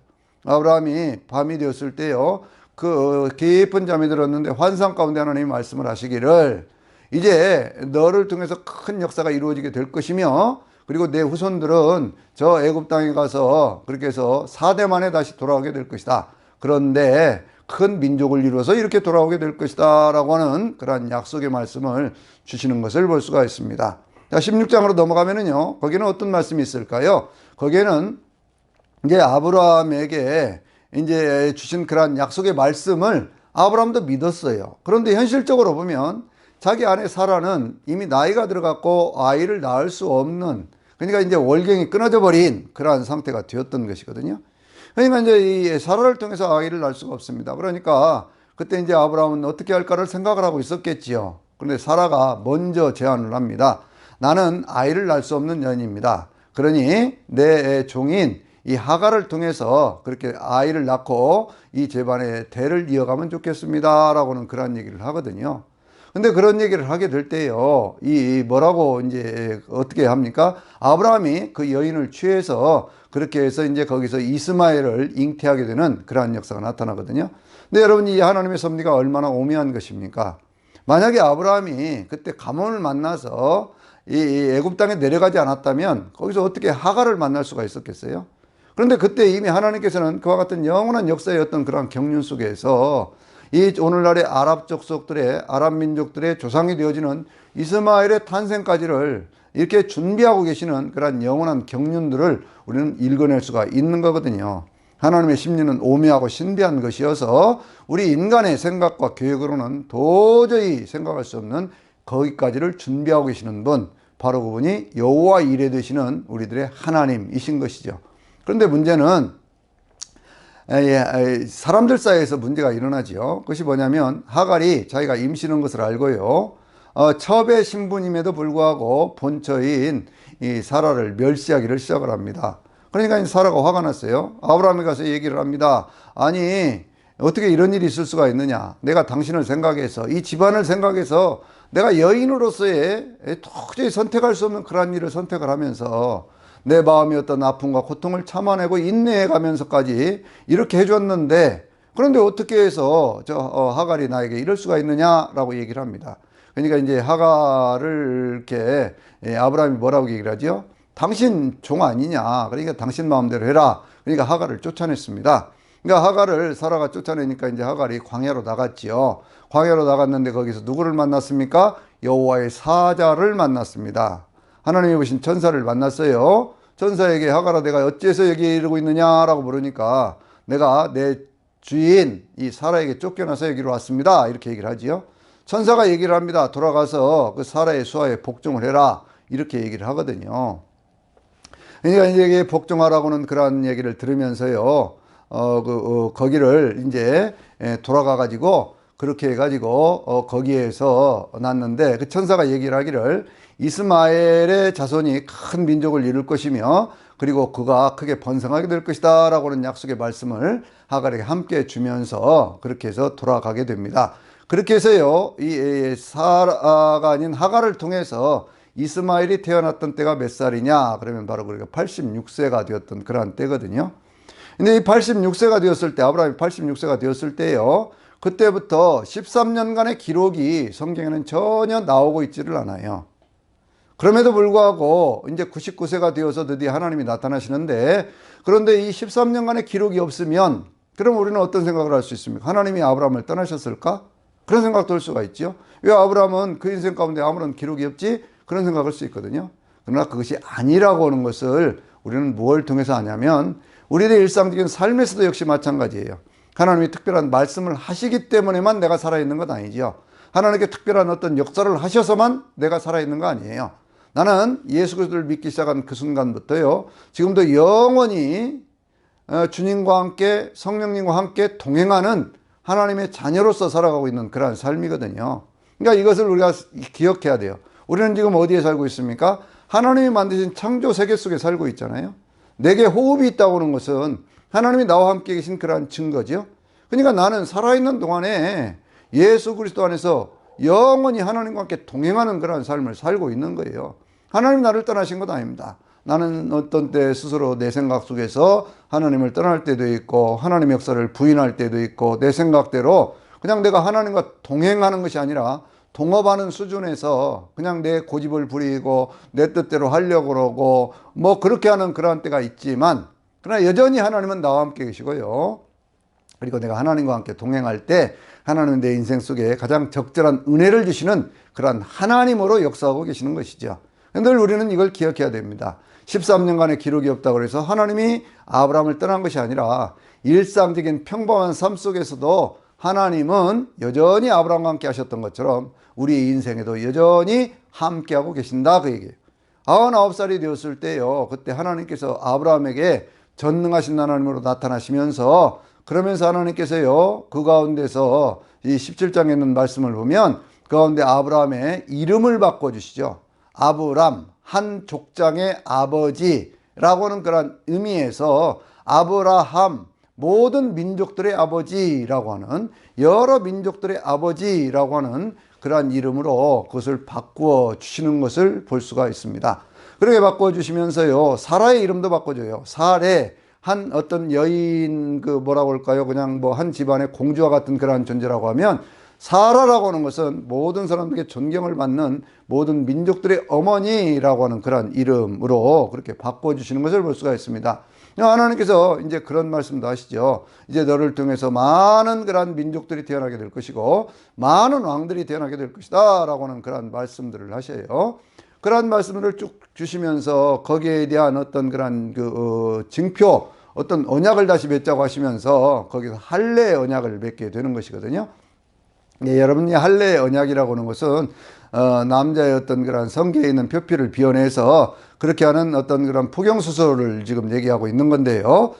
아브라함이 밤이 되었을 때요, 그 깊은 잠이 들었는데 환상 가운데 하나님이 말씀을 하시기를 이제 너를 통해서 큰 역사가 이루어지게 될 것이며, 그리고 내 후손들은 저 애굽 땅에 가서 그렇게 해서 4대 만에 다시 돌아오게 될 것이다. 그런데 큰 민족을 이루어서 이렇게 돌아오게 될 것이다 라고 하는 그러한 약속의 말씀을 주시는 것을 볼 수가 있습니다. 자, 16장으로 넘어가면은요, 거기는 어떤 말씀이 있을까요? 거기에는 이제 아브라함에게 이제 주신 그러한 약속의 말씀을 아브라함도 믿었어요. 그런데 현실적으로 보면 자기 아내 사라는 이미 나이가 들어갔고 아이를 낳을 수 없는, 그러니까 이제 월경이 끊어져 버린 그러한 상태가 되었던 것이거든요. 그러니까 이제 이 사라를 통해서 아이를 낳을 수가 없습니다. 그러니까 그때 이제 아브라함은 어떻게 할까를 생각을 하고 있었겠지요. 그런데 사라가 먼저 제안을 합니다. 나는 아이를 낳을 수 없는 여인입니다. 그러니 내 종인 이 하갈을 통해서 그렇게 아이를 낳고 이 집안의 대를 이어가면 좋겠습니다 라고는 그런 얘기를 하거든요. 근데 그런 얘기를 하게 될 때요, 이 뭐라고 이제 어떻게 합니까? 아브라함이 그 여인을 취해서 그렇게 해서 이제 거기서 이스마엘을 잉태하게 되는 그러한 역사가 나타나거든요. 근데 여러분, 이 하나님의 섭리가 얼마나 오묘한 것입니까? 만약에 아브라함이 그때 가몬을 만나서 이 애굽 땅에 내려가지 않았다면 거기서 어떻게 하갈을 만날 수가 있었겠어요? 그런데 그때 이미 하나님께서는 그와 같은 영원한 역사의 어떤 그런 경륜 속에서 이 오늘날의 아랍 족속들의, 아랍 민족들의 조상이 되어지는 이스마엘의 탄생까지를 이렇게 준비하고 계시는 그런 영원한 경륜들을 우리는 읽어낼 수가 있는 거거든요. 하나님의 심리는 오묘하고 신비한 것이어서 우리 인간의 생각과 계획으로는 도저히 생각할 수 없는 거기까지를 준비하고 계시는 분, 바로 그분이 여호와 이레 되시는 우리들의 하나님이신 것이죠. 그런데 문제는 사람들 사이에서 문제가 일어나지요. 그것이 뭐냐면 하갈이 자기가 임신한 것을 알고요, 첩의 신분임에도 불구하고 본처인 이 사라를 멸시하기를 시작을 합니다. 그러니까 사라가 화가 났어요. 아브라함이 가서 얘기를 합니다. 아니, 어떻게 이런 일이 있을 수가 있느냐. 내가 당신을 생각해서, 이 집안을 생각해서 내가 여인으로서의 도저히 선택할 수 없는 그런 일을 선택을 하면서 내 마음의 어떤 아픔과 고통을 참아내고 인내해 가면서까지 이렇게 해줬는데, 그런데 어떻게 해서 하갈이 나에게 이럴 수가 있느냐라고 얘기를 합니다. 그러니까 이제 하갈을 이렇게 아브라함이 뭐라고 얘기를 하죠? 당신 종 아니냐. 그러니까 당신 마음대로 해라. 그러니까 하갈을 쫓아냈습니다. 그러니까 하갈을 사라가 쫓아내니까 이제 하갈이 광야로 나갔지요. 광야로 나갔는데 거기서 누구를 만났습니까? 여호와의 사자를 만났습니다. 하나님이 보신 천사를 만났어요. 천사에게 하갈아, 내가 어째서 여기에 이르고 있느냐라고 물으니까 내가 내 주인 이 사라에게 쫓겨나서 여기로 왔습니다. 이렇게 얘기를 하지요. 천사가 얘기를 합니다. 돌아가서 그 사라의 수하에 복종을 해라. 이렇게 얘기를 하거든요. 그러니까 이제 복종하라고는 그런 얘기를 들으면서요, 거기를 이제 돌아가 가지고 그렇게 해가지고 거기에서 났는데, 그 천사가 얘기를 하기를 이스마엘의 자손이 큰 민족을 이룰 것이며 그리고 그가 크게 번성하게 될 것이다 라고는 약속의 말씀을 하갈에게 함께 주면서 그렇게 해서 돌아가게 됩니다. 그렇게 해서요, 이 사라가 아닌 하갈을 통해서 이스마엘이 태어났던 때가 몇 살이냐 그러면 바로 그러니까 86세가 되었던 그러한 때거든요. 근데 이 86세가 되었을 때, 아브라함이 86세가 되었을 때요, 그때부터 13년간의 기록이 성경에는 전혀 나오고 있지를 않아요. 그럼에도 불구하고 이제 99세가 되어서 드디어 하나님이 나타나시는데, 그런데 이 13년간의 기록이 없으면 그럼 우리는 어떤 생각을 할 수 있습니까? 하나님이 아브라함을 떠나셨을까? 그런 생각도 할 수가 있죠. 왜 아브라함은 그 인생 가운데 아무런 기록이 없지? 그런 생각을 할 수 있거든요. 그러나 그것이 아니라고 하는 것을 우리는 무엇을 통해서 아냐면 우리의 일상적인 삶에서도 역시 마찬가지예요. 하나님이 특별한 말씀을 하시기 때문에만 내가 살아있는 것 아니죠. 하나님께 특별한 어떤 역사를 하셔서만 내가 살아있는 거 아니에요. 나는 예수 그리스도를 믿기 시작한 그 순간부터요, 지금도 영원히 주님과 함께 성령님과 함께 동행하는 하나님의 자녀로서 살아가고 있는 그러한 삶이거든요. 그러니까 이것을 우리가 기억해야 돼요. 우리는 지금 어디에 살고 있습니까? 하나님이 만드신 창조 세계 속에 살고 있잖아요. 내게 호흡이 있다고 하는 것은 하나님이 나와 함께 계신 그러한 증거죠. 그러니까 나는 살아있는 동안에 예수 그리스도 안에서 영원히 하나님과 함께 동행하는 그런 삶을 살고 있는 거예요. 하나님 나를 떠나신 것 아닙니다. 나는 어떤 때 스스로 내 생각 속에서 하나님을 떠날 때도 있고 하나님의 역사를 부인할 때도 있고 내 생각대로 그냥 내가 하나님과 동행하는 것이 아니라 동업하는 수준에서 그냥 내 고집을 부리고 내 뜻대로 하려고 그러고 뭐 그렇게 하는 그런 때가 있지만 그러나 여전히 하나님은 나와 함께 계시고요. 그리고 내가 하나님과 함께 동행할 때 하나님은 내 인생 속에 가장 적절한 은혜를 주시는 그런 하나님으로 역사하고 계시는 것이죠. 늘 우리는 이걸 기억해야 됩니다. 13년간의 기록이 없다고 해서 하나님이 아브라함을 떠난 것이 아니라 일상적인 평범한 삶 속에서도 하나님은 여전히 아브라함과 함께 하셨던 것처럼 우리 인생에도 여전히 함께하고 계신다 그 얘기예요. 99살이 되었을 때요. 그때 하나님께서 아브라함에게 전능하신 하나님으로 나타나시면서 그러면서 하나님께서요. 그 가운데서 이 17장에 있는 말씀을 보면 그 가운데 아브라함의 이름을 바꿔주시죠. 아브람, 한 족장의 아버지라고 하는 그런 의미에서 아브라함, 모든 민족들의 아버지라고 하는 여러 민족들의 아버지라고 하는 그러한 이름으로 그것을 바꾸어 주시는 것을 볼 수가 있습니다. 그렇게 바꿔주시면서요. 사라의 이름도 바꿔줘요. 사례, 한 어떤 여인 그 뭐라고 할까요? 그냥 뭐 한 집안의 공주와 같은 그러한 존재라고 하면 사라라고 하는 것은 모든 사람들에게 존경을 받는 모든 민족들의 어머니라고 하는 그런 이름으로 그렇게 바꿔주시는 것을 볼 수가 있습니다. 하나님께서 이제 그런 말씀도 하시죠. 이제 너를 통해서 많은 그런 민족들이 태어나게 될 것이고 많은 왕들이 태어나게 될 것이다 라고 하는 그런 말씀들을 하셔요. 그런 말씀을 쭉 주시면서 거기에 대한 어떤 그런 징표, 어떤 언약을 다시 맺자고 하시면서 거기서 할례 언약을 맺게 되는 것이거든요. 예, 여러분이 할례 언약이라고 하는 것은 남자의 어떤 그런 성계에 있는 표피를 비워내서 그렇게 하는 어떤 그런 포경수술을 지금 얘기하고 있는 건데요.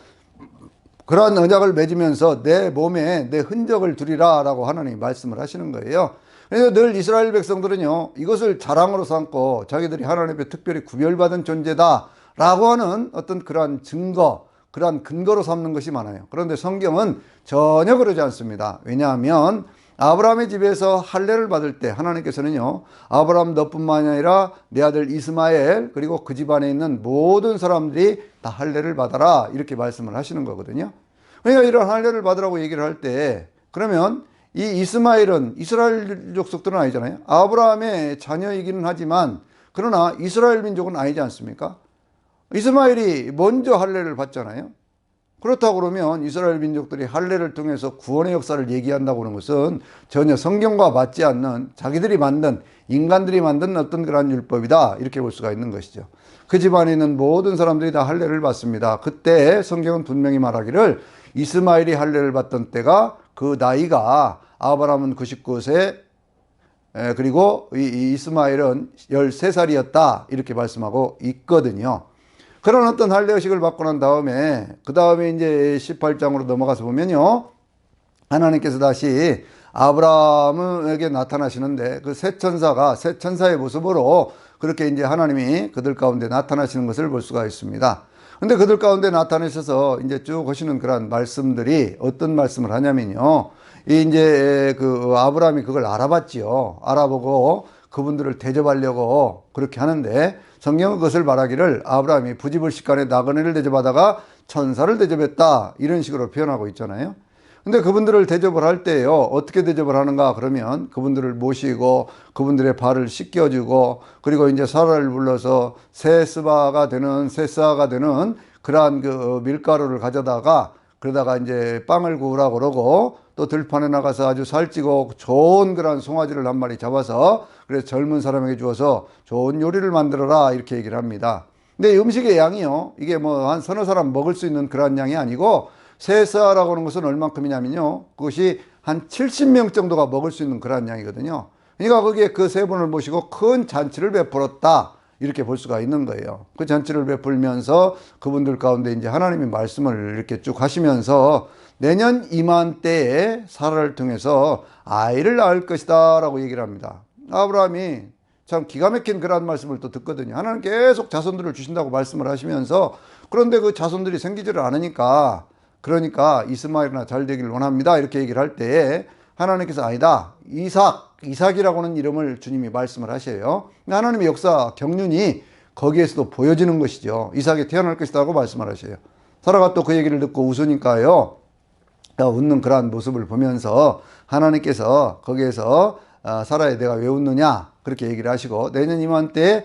그러한 언약을 맺으면서 내 몸에 내 흔적을 두리라 라고 하나님이 말씀을 하시는 거예요. 그래서 늘 이스라엘 백성들은요, 이것을 자랑으로 삼고 자기들이 하나님의 특별히 구별받은 존재다 라고 하는 어떤 그러한 증거, 그러한 근거로 삼는 것이 많아요. 그런데 성경은 전혀 그러지 않습니다. 왜냐하면 아브라함의 집에서 할례를 받을 때 하나님께서는요, 아브라함 너뿐만이 아니라 내 아들 이스마엘 그리고 그 집안에 있는 모든 사람들이 다 할례를 받아라 이렇게 말씀을 하시는 거거든요. 그러니까 이런 할례를 받으라고 얘기를 할 때 그러면 이 이스마엘은 이스라엘 족속들은 아니잖아요. 아브라함의 자녀이기는 하지만 그러나 이스라엘 민족은 아니지 않습니까? 이스마엘이 먼저 할례를 받잖아요. 그렇다고 그러면 이스라엘 민족들이 할례를 통해서 구원의 역사를 얘기한다고 하는 것은 전혀 성경과 맞지 않는 자기들이 만든 인간들이 만든 어떤 그런 율법이다 이렇게 볼 수가 있는 것이죠. 그 집안에 있는 모든 사람들이 다 할례를 받습니다. 그때 성경은 분명히 말하기를 이스마엘이 할례를 받던 때가 그 나이가 아브라함은 99세 그리고 이 이스마엘은 13살이었다 이렇게 말씀하고 있거든요. 그런 어떤 할례의식을 받고 난 다음에 그 다음에 이제 18장으로 넘어가서 보면요, 하나님께서 다시 아브라함에게 나타나시는데 그 새 천사가 새 천사의 모습으로 그렇게 이제 하나님이 그들 가운데 나타나시는 것을 볼 수가 있습니다. 근데 그들 가운데 나타나셔서 이제 쭉 하시는 그런 말씀들이 어떤 말씀을 하냐면요, 이 이제 그 아브라함이 그걸 알아봤지요. 알아보고 그분들을 대접하려고 그렇게 하는데 성경은 그것을 말하기를 아브라함이 부지불식간에 나그네를 대접하다가 천사를 대접했다 이런 식으로 표현하고 있잖아요. 근데 그분들을 대접을 할 때요, 어떻게 대접을 하는가 그러면 그분들을 모시고 그분들의 발을 씻겨주고 그리고 이제 사라를 불러서 세스바가 되는 세스아가 되는 그러한 그 밀가루를 가져다가 그러다가 이제 빵을 구우라고 그러고 또 들판에 나가서 아주 살찌고 좋은 그런 송아지를 한 마리 잡아서 그래서 젊은 사람에게 주어서 좋은 요리를 만들어라 이렇게 얘기를 합니다. 근데 음식의 양이요, 이게 뭐 한 서너 사람 먹을 수 있는 그런 양이 아니고 세사라고 하는 것은 얼만큼이냐면요, 그것이 한 70명 정도가 먹을 수 있는 그런 양이거든요. 그러니까 거기에 그 세 분을 모시고 큰 잔치를 베풀었다 이렇게 볼 수가 있는 거예요. 그 잔치를 베풀면서 그분들 가운데 이제 하나님의 말씀을 이렇게 쭉 하시면서 내년 이맘때에 사라를 통해서 아이를 낳을 것이다 라고 얘기를 합니다. 아브라함이 참 기가 막힌 그런 말씀을 또 듣거든요. 하나님 계속 자손들을 주신다고 말씀을 하시면서 그런데 그 자손들이 생기지를 않으니까 그러니까 이스마엘이나 잘 되기를 원합니다. 이렇게 얘기를 할 때에 하나님께서 아니다. 이삭이라고는 이름을 주님이 말씀을 하셔요. 하나님의 역사 경륜이 거기에서도 보여지는 것이죠. 이삭이 태어날 것이라고 말씀을 하셔요. 사라가 또 그 얘기를 듣고 웃으니까요. 웃는 그러한 모습을 보면서 하나님께서 거기에서 사라에 내가 왜 웃느냐 그렇게 얘기를 하시고 내년 이맘때에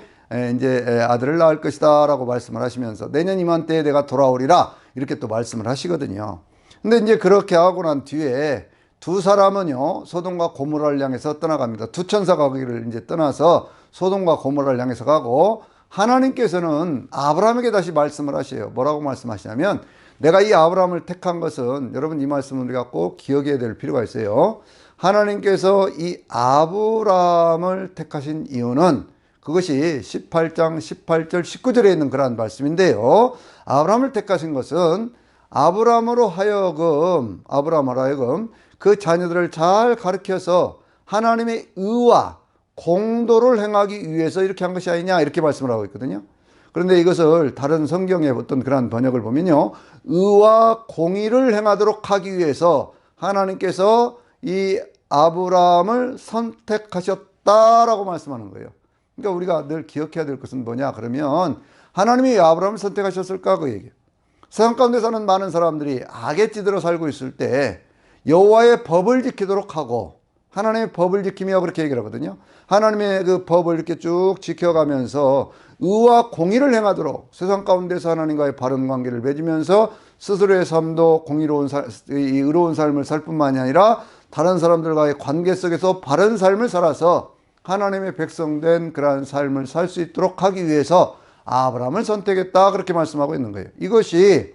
이제 아들을 낳을 것이다 라고 말씀을 하시면서 내년 이맘때에 내가 돌아오리라 이렇게 또 말씀을 하시거든요. 근데 이제 그렇게 하고 난 뒤에 두 사람은요 소돔과 고모라를 향해서 떠나갑니다. 두 천사가 거기를 이제 떠나서 소돔과 고모라를 향해서 가고 하나님께서는 아브라함에게 다시 말씀을 하셔요. 뭐라고 말씀하시냐면 내가 이 아브라함을 택한 것은 여러분 이 말씀을 우리가 꼭 기억해야 될 필요가 있어요. 하나님께서 이 아브라함을 택하신 이유는 그것이 18장 18절 19절에 있는 그러한 말씀인데요. 아브라함을 택하신 것은 아브라함으로 하여금 그 자녀들을 잘 가르쳐서 하나님의 의와 공도를 행하기 위해서 이렇게 한 것이 아니냐 이렇게 말씀을 하고 있거든요. 그런데 이것을 다른 성경의 어떤 그러한 번역을 보면요. 의와 공의를 행하도록 하기 위해서 하나님께서 이 아브라함을 선택하셨다라고 말씀하는 거예요. 그러니까 우리가 늘 기억해야 될 것은 뭐냐 그러면 하나님이 아브라함을 선택하셨을까 그 얘기예요. 세상 가운데 사는 많은 사람들이 악의 찌들어 살고 있을 때 여호와의 법을 지키도록 하고 하나님의 법을 지키며 그렇게 얘기를 하거든요. 하나님의 그 법을 이렇게 쭉 지켜가면서 의와 공의를 행하도록 세상 가운데서 하나님과의 바른 관계를 맺으면서 스스로의 삶도 의로운 삶을 살 뿐만이 아니라 다른 사람들과의 관계 속에서 바른 삶을 살아서 하나님의 백성된 그러한 삶을 살 수 있도록 하기 위해서 아브라함을 선택했다 그렇게 말씀하고 있는 거예요. 이것이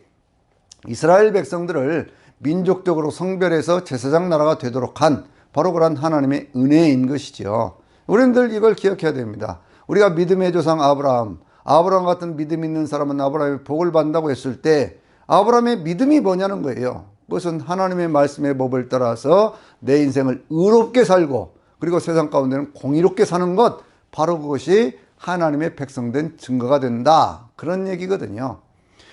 이스라엘 백성들을 민족적으로 성별해서 제사장 나라가 되도록 한 바로 그런 하나님의 은혜인 것이죠. 우리들 이걸 기억해야 됩니다. 우리가 믿음의 조상 아브라함 같은 믿음 있는 사람은 아브라함의 복을 받는다고 했을 때 아브라함의 믿음이 뭐냐는 거예요. 그것은 하나님의 말씀의 법을 따라서 내 인생을 의롭게 살고 그리고 세상 가운데는 공의롭게 사는 것 바로 그것이 하나님의 백성된 증거가 된다 그런 얘기거든요.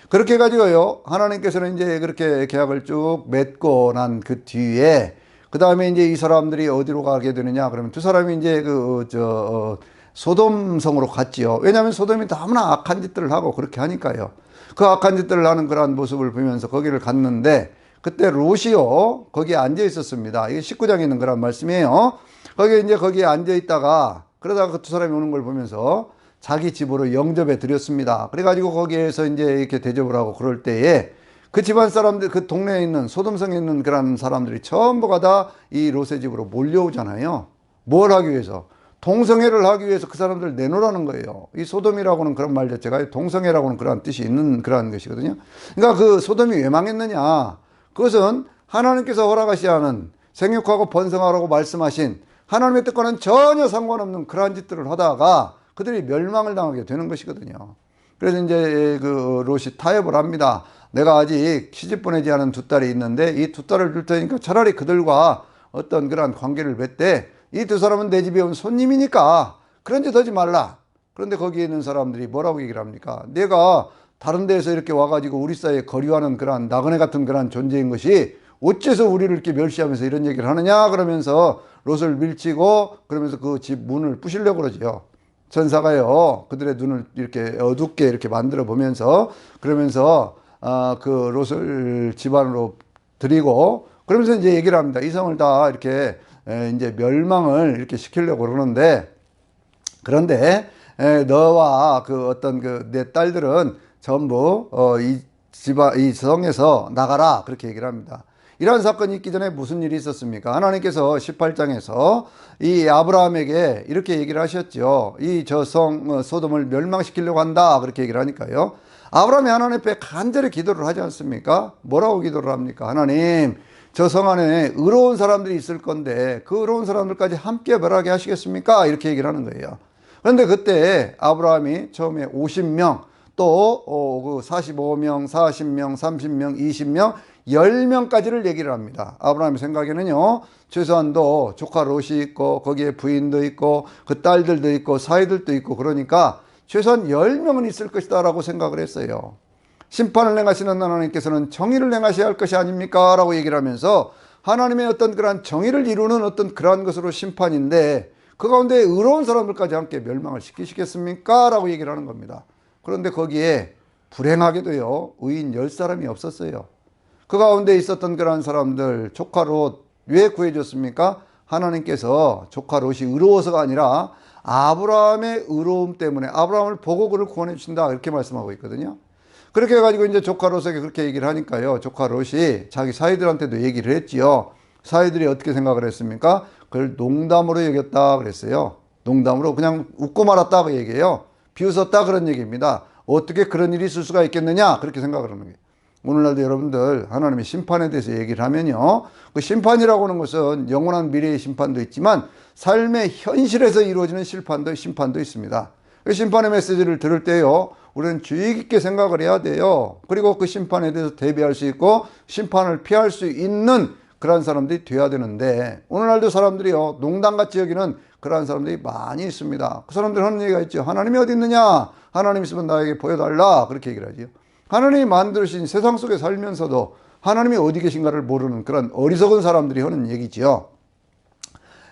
그렇게 해가지고요 하나님께서는 이제 그렇게 계약을 쭉 맺고 난 그 뒤에 그 다음에 이제 이 사람들이 어디로 가게 되느냐 그러면 두 사람이 이제 소돔성으로 갔지요. 왜냐하면 소돔이 너무나 악한 짓들을 하고 그렇게 하니까요. 그 악한 짓들을 하는 그러한 모습을 보면서 거기를 갔는데 그때 롯이요 거기에 앉아 있었습니다. 이게 19장에 있는 그런 말씀이에요. 거기에 앉아 있다가 그러다가 그 두 사람이 오는 걸 보면서 자기 집으로 영접해 드렸습니다. 그래가지고 거기에서 이제 이렇게 대접을 하고 그럴 때에 그 집안 사람들, 그 동네에 있는 소돔성에 있는 그런 사람들이 전부가 다 이 롯의 집으로 몰려오잖아요. 뭘 하기 위해서? 동성애를 하기 위해서 그 사람들 내놓으라는 거예요. 이 소돔이라고는 그런 말 자체가 동성애라고는 그런 뜻이 있는 그런 것이거든요. 그러니까 그 소돔이 왜 망했느냐? 그것은 하나님께서 허락하시 않은 생육하고 번성하라고 말씀하신 하나님의 뜻과는 전혀 상관없는 그러한 짓들을 하다가 그들이 멸망을 당하게 되는 것이거든요. 그래서 이제 그 롯이 타협을 합니다. 내가 아직 시집 보내지 않은 두 딸이 있는데 이 두 딸을 줄 테니까 차라리 그들과 어떤 그런 관계를 맺되 이 두 사람은 내 집에 온 손님이니까 그런 짓 하지 말라. 그런데 거기에 있는 사람들이 뭐라고 얘기를 합니까? 내가 다른 데에서 이렇게 와가지고 우리 사이에 거류하는 그런 나그네 같은 그런 존재인 것이 어째서 우리를 이렇게 멸시하면서 이런 얘기를 하느냐 그러면서 롯을 밀치고 그러면서 그 집 문을 부시려고 그러죠. 천사가요 그들의 눈을 이렇게 어둡게 이렇게 만들어 보면서 그러면서 그 롯을 집 안으로 들이고 그러면서 이제 얘기를 합니다. 이 성을 다 이렇게 이제 멸망을 이렇게 시키려고 그러는데 그런데 너와 그 어떤 그 내 딸들은 전부 이 성에서 나가라 그렇게 얘기를 합니다. 이러한 사건이 있기 전에 무슨 일이 있었습니까? 하나님께서 18장에서 이 아브라함에게 이렇게 얘기를 하셨죠. 이 저 성 소돔을 멸망시키려고 한다 그렇게 얘기를 하니까요. 아브라함이 하나님 앞에 간절히 기도를 하지 않습니까? 뭐라고 기도를 합니까? 하나님 저 성 안에 의로운 사람들이 있을 건데 그 의로운 사람들까지 함께 멸하게 하시겠습니까? 이렇게 얘기를 하는 거예요. 그런데 그때 아브라함이 처음에 50명 또 45명, 40명, 30명, 20명, 10명까지를 얘기를 합니다. 아브라함의 생각에는요, 최소한도 조카 롯이 있고, 거기에 부인도 있고, 그 딸들도 있고, 사위들도 있고, 그러니까 최소한 10명은 있을 것이다 라고 생각을 했어요. 심판을 행하시는 하나님께서는 정의를 행하셔야 할 것이 아닙니까? 라고 얘기를 하면서 하나님의 어떤 그러한 정의를 이루는 어떤 그러한 것으로 심판인데 그 가운데 의로운 사람들까지 함께 멸망을 시키시겠습니까? 라고 얘기를 하는 겁니다. 그런데 거기에 불행하게도요, 의인 10사람이 없었어요. 그 가운데 있었던 그러한 사람들, 조카 롯, 왜 구해줬습니까? 하나님께서 조카 롯이 의로워서가 아니라 아브라함의 의로움 때문에 아브라함을 보고 그를 구원해 주신다. 이렇게 말씀하고 있거든요. 그렇게 해가지고 이제 조카 롯에게 그렇게 얘기를 하니까요. 조카 롯이 자기 사위들한테도 얘기를 했지요. 사위들이 어떻게 생각을 했습니까? 그걸 농담으로 여겼다 그랬어요. 농담으로 그냥 웃고 말았다 그 얘기예요. 비웃었다 그런 얘기입니다. 어떻게 그런 일이 있을 수가 있겠느냐 그렇게 생각을 하는 거예요. 오늘날도 여러분들 하나님의 심판에 대해서 얘기를 하면요. 그 심판이라고 하는 것은 영원한 미래의 심판도 있지만 삶의 현실에서 이루어지는 심판도 있습니다. 그 심판의 메시지를 들을 때요. 우리는 주의 깊게 생각을 해야 돼요. 그리고 그 심판에 대해서 대비할 수 있고 심판을 피할 수 있는 그런 사람들이 돼야 되는데 오늘날도 사람들이요. 농담같이 여기는 그러한 사람들이 많이 있습니다. 그 사람들 하는 얘기가 있죠. 하나님이 어디 있느냐? 하나님 있으면 나에게 보여달라. 그렇게 얘기를 하죠. 하나님이 만드신 세상 속에 살면서도 하나님이 어디 계신가를 모르는 그런 어리석은 사람들이 하는 얘기지요.